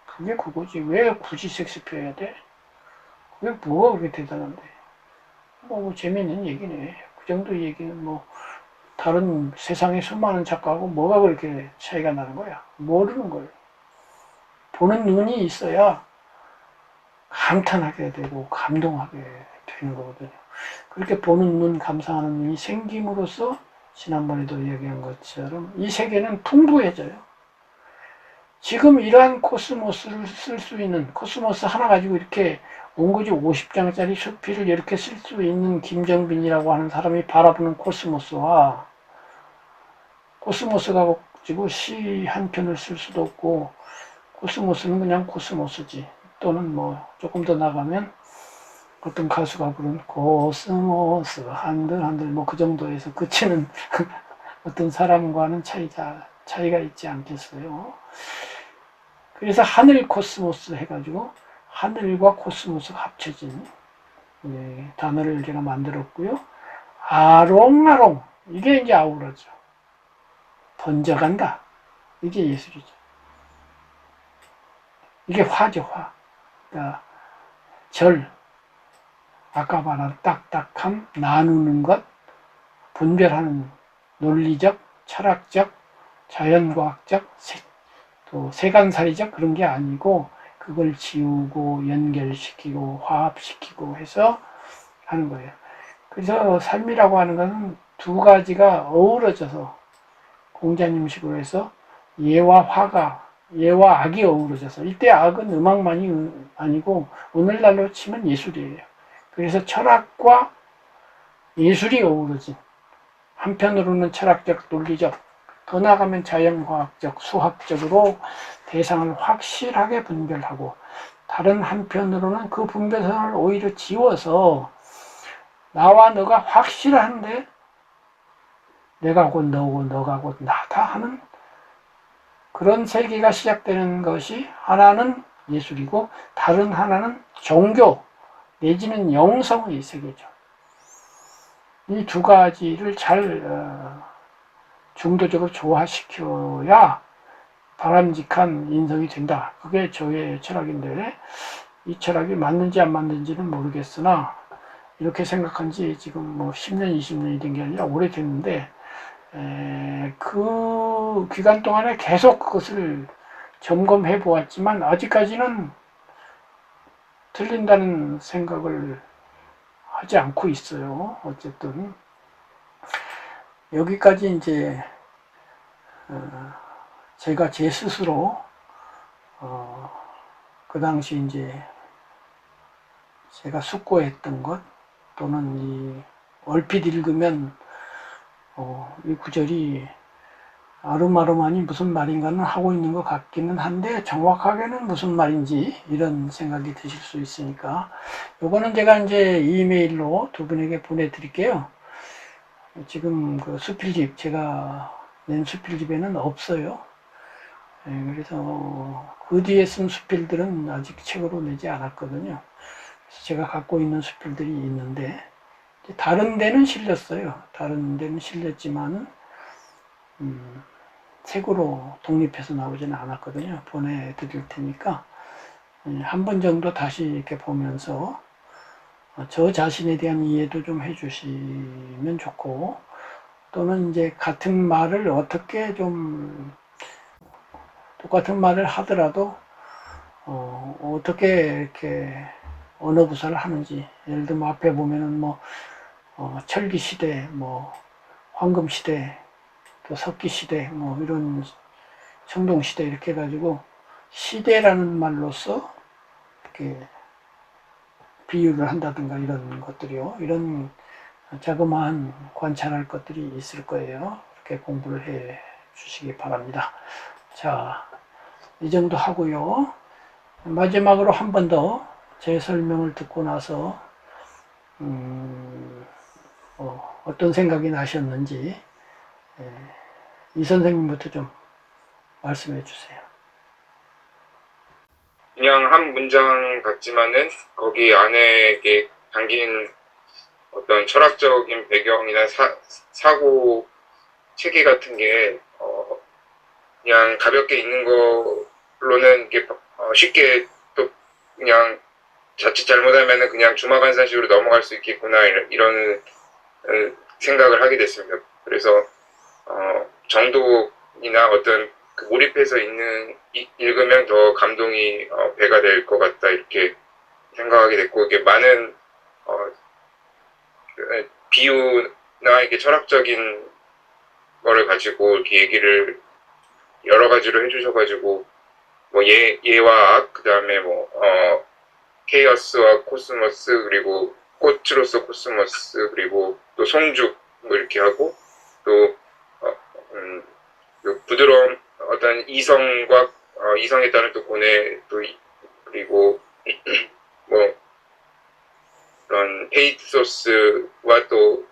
그게 그거지. 왜 굳이 셰익스피어 해야 돼? 그게 뭐가 그렇게 대단한데? 뭐 재미있는 얘기네. 그 정도 얘기는 뭐 다른 세상에 수많은 작가하고 뭐가 그렇게 차이가 나는 거야? 모르는 거예요. 보는 눈이 있어야 감탄하게 되고 감동하게 되는 거거든요. 그렇게 보는 눈, 감상하는 눈이 생김으로써 지난번에도 이야기한 것처럼 이 세계는 풍부해져요. 지금 이러한 코스모스를 쓸 수 있는, 코스모스 하나 가지고 이렇게 온거지 50장짜리 수필을 이렇게 쓸 수 있는 김정빈이라고 하는 사람이 바라보는 코스모스와, 코스모스가 가지고 시 한 편을 쓸 수도 없고 코스모스는 그냥 코스모스지. 또는 뭐 조금 더 나가면 어떤 가수가 부른 코스모스 한들한들 뭐 그 정도에서 그치는 어떤 사람과는 차이가 있지 않겠어요. 그래서 하늘 코스모스 해가지고 하늘과 코스모스가 합쳐진 단어를 제가 만들었고요. 아롱아롱, 이게 이제 아우라죠. 번져간다. 이게 예술이죠. 이게 화죠, 화. 그러니까 절, 아까 말한 딱딱함, 나누는 것, 분별하는 논리적, 철학적, 자연과학적, 또 세간살이적 그런 게 아니고 그걸 지우고 연결시키고 화합시키고 해서 하는 거예요. 그래서 삶이라고 하는 것은 두 가지가 어우러져서 공자님식으로 해서 예와 악이 어우러져서, 이때 악은 음악만이 아니고 오늘날로 치면 예술이에요. 그래서 철학과 예술이 어우러진, 한편으로는 철학적, 논리적, 더 나아가면 자연과학적, 수학적으로 대상을 확실하게 분별하고, 다른 한편으로는 그 분별선을 오히려 지워서 나와 너가 확실한데 내가 곧 너고 너가 곧 나다 하는 그런 세계가 시작되는 것이, 하나는 예술이고 다른 하나는 종교 내지는 영성의 세계죠. 이 두 가지를 잘 중도적으로 조화시켜야 바람직한 인성이 된다. 그게 저의 철학인데, 이 철학이 맞는지 안 맞는지는 모르겠으나 이렇게 생각한 지 지금 뭐 10년, 20년이 된 게 아니라 오래됐는데, 그 기간 동안에 계속 그것을 점검해 보았지만 아직까지는 틀린다는 생각을 하지 않고 있어요. 어쨌든 여기까지 이제 제가 제 스스로 그 당시 이제 제가 숙고했던 것, 또는 이 얼핏 읽으면 이 구절이 아름아름하니 무슨 말인가는 하고 있는 것 같기는 한데 정확하게는 무슨 말인지 이런 생각이 드실 수 있으니까, 요거는 제가 이제 이메일로 두 분에게 보내드릴게요. 지금 그 수필집, 제가 낸 수필집에는 없어요. 그래서 그 뒤에 쓴 수필들은 아직 책으로 내지 않았거든요. 그래서 제가 갖고 있는 수필들이 있는데, 다른 데는 실렸어요. 다른 데는 실렸지만 책으로 독립해서 나오지는 않았거든요. 보내드릴 테니까 한 번 정도 다시 이렇게 보면서 저 자신에 대한 이해도 좀 해주시면 좋고, 또는 이제 같은 말을 어떻게 좀, 똑같은 말을 하더라도 어떻게 이렇게 언어 구사를 하는지, 예를 들면 앞에 보면은 뭐 철기 시대, 뭐 황금 시대, 또 석기 시대, 뭐 이런 청동 시대 이렇게 해가지고 시대라는 말로써 이렇게 비유를 한다든가 이런 것들이요. 이런 자그마한 관찰할 것들이 있을 거예요. 이렇게 공부를 해 주시기 바랍니다. 자, 이 정도 하고요. 마지막으로 한 번 더 제 설명을 듣고 나서 어떤 생각이 나셨는지 이 선생님부터 좀 말씀해 주세요.
그냥 한 문장 같지만은 거기 안에 이게 담긴 어떤 철학적인 배경이나 사고 체계 같은 게 그냥 가볍게 있는 걸로는 이게 쉽게 또 그냥 자칫 잘못하면은 그냥 주마간산식으로 넘어갈 수 있겠구나, 이런 생각을 하게 됐습니다. 그래서 정독이나 어떤 그 몰입해서 읽으면 더 감동이 배가 될 것 같다, 이렇게 생각하게 됐고, 이게 많은 비유나 이게 철학적인 거를 가지고 이렇게 얘기를 여러 가지로 해주셔가지고, 뭐 예와 악, 그 다음에 뭐 케이어스와 코스모스, 그리고 꽃으로서 코스모스, 그리고 또 송죽 뭐 이렇게 하고, 또 부드러운 어떤 이성과 이성에 따른 또 고뇌, 또 그리고 뭐 그런 헤이트 소스와 또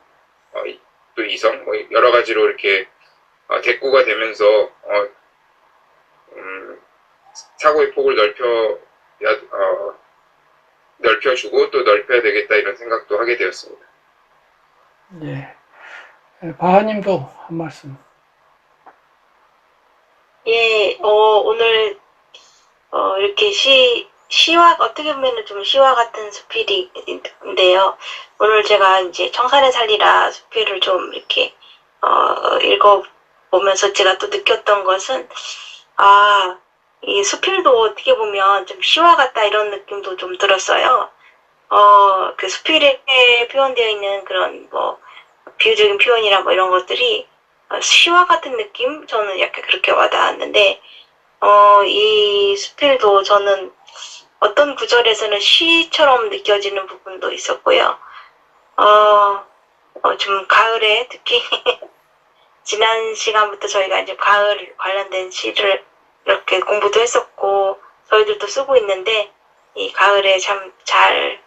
이성, 뭐 여러 가지로 이렇게 대꾸가 되면서 사고의 폭을 넓혀주고 또 넓혀야 되겠다, 이런 생각도 하게 되었습니다.
네, 바하님도 한 말씀.
예, 오늘 이렇게 시와 어떻게 보면 좀 시와 같은 수필인데요. 오늘 제가 이제 청산에 살리라 수필을 좀 이렇게 읽어보면서 제가 또 느꼈던 것은, 이 수필도 어떻게 보면 좀 시와 같다, 이런 느낌도 좀 들었어요. 그 수필에 표현되어 있는 그런 뭐 비유적인 표현이나 뭐 이런 것들이 시와 같은 느낌? 저는 약간 그렇게 와닿았는데, 이 수필도 저는 어떤 구절에서는 시처럼 느껴지는 부분도 있었고요. 좀 가을에 특히 지난 시간부터 저희가 이제 가을 관련된 시를 이렇게 공부도 했었고 저희들도 쓰고 있는데 이 가을에 참 잘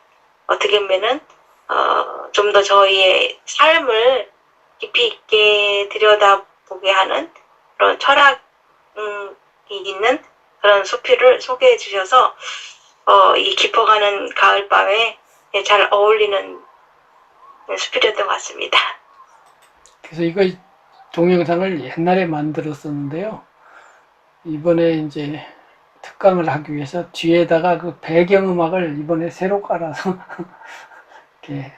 어떻게 보면은 좀 더 저희의 삶을 깊이 있게 들여다보게 하는 그런 철학이 있는 그런 수필을 소개해 주셔서 이 깊어가는 가을밤에 잘 어울리는 수필이었던 것 같습니다.
그래서 이거 동영상을 옛날에 만들었었는데요. 이번에 이제 특강을 하기 위해서 뒤에다가 그 배경음악을 이번에 새로 깔아서 이렇게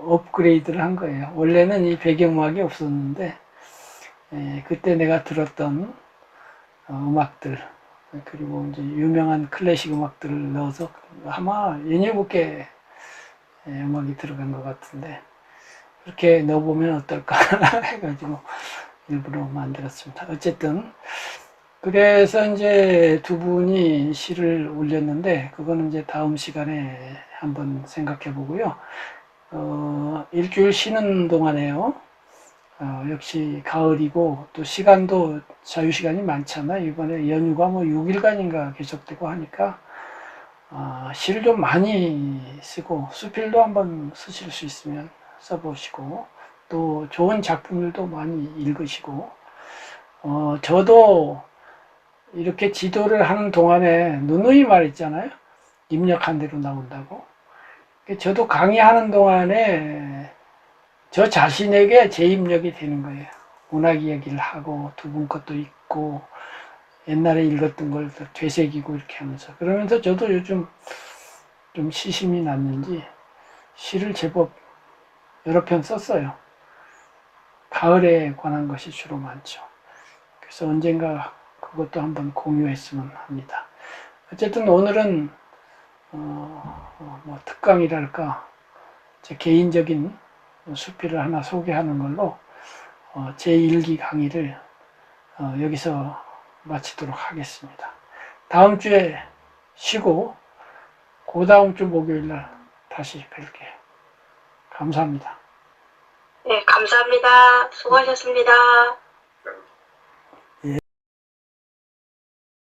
업그레이드를 한 거예요. 원래는 이 배경음악이 없었는데 그때 내가 들었던 음악들 그리고 이제 유명한 클래식 음악들을 넣어서 아마 7개 음악이 들어간 것 같은데 그렇게 넣어보면 어떨까 해가지고 일부러 만들었습니다. 어쨌든 그래서 이제 두 분이 시를 올렸는데 그거는 이제 다음 시간에 한번 생각해 보고요. 일주일 쉬는 동안에요. 역시 가을이고 또 시간도 자유시간이 많잖아요. 이번에 연휴가 뭐 6일간인가 계속되고 하니까 시를 좀 많이 쓰고 수필도 한번 쓰실 수 있으면 써보시고 또 좋은 작품들도 많이 읽으시고 저도 이렇게 지도를 하는 동안에 누누이 말했잖아요. 입력한 대로 나온다고. 저도 강의하는 동안에 저 자신에게 재입력이 되는 거예요. 문학 이야기를 하고 두 분 것도 읽고 옛날에 읽었던 걸 되새기고 이렇게 하면서 그러면서 저도 요즘 좀 시심이 났는지 시를 제법 여러 편 썼어요. 가을에 관한 것이 주로 많죠. 그래서 언젠가 그것도 한번 공유했으면 합니다. 어쨌든 오늘은 뭐 특강이랄까 제 개인적인 수필을 하나 소개하는 걸로 제1기 강의를 여기서 마치도록 하겠습니다. 다음 주에 쉬고 그 다음 주 목요일날 다시 뵐게요. 감사합니다.
네, 감사합니다. 수고하셨습니다.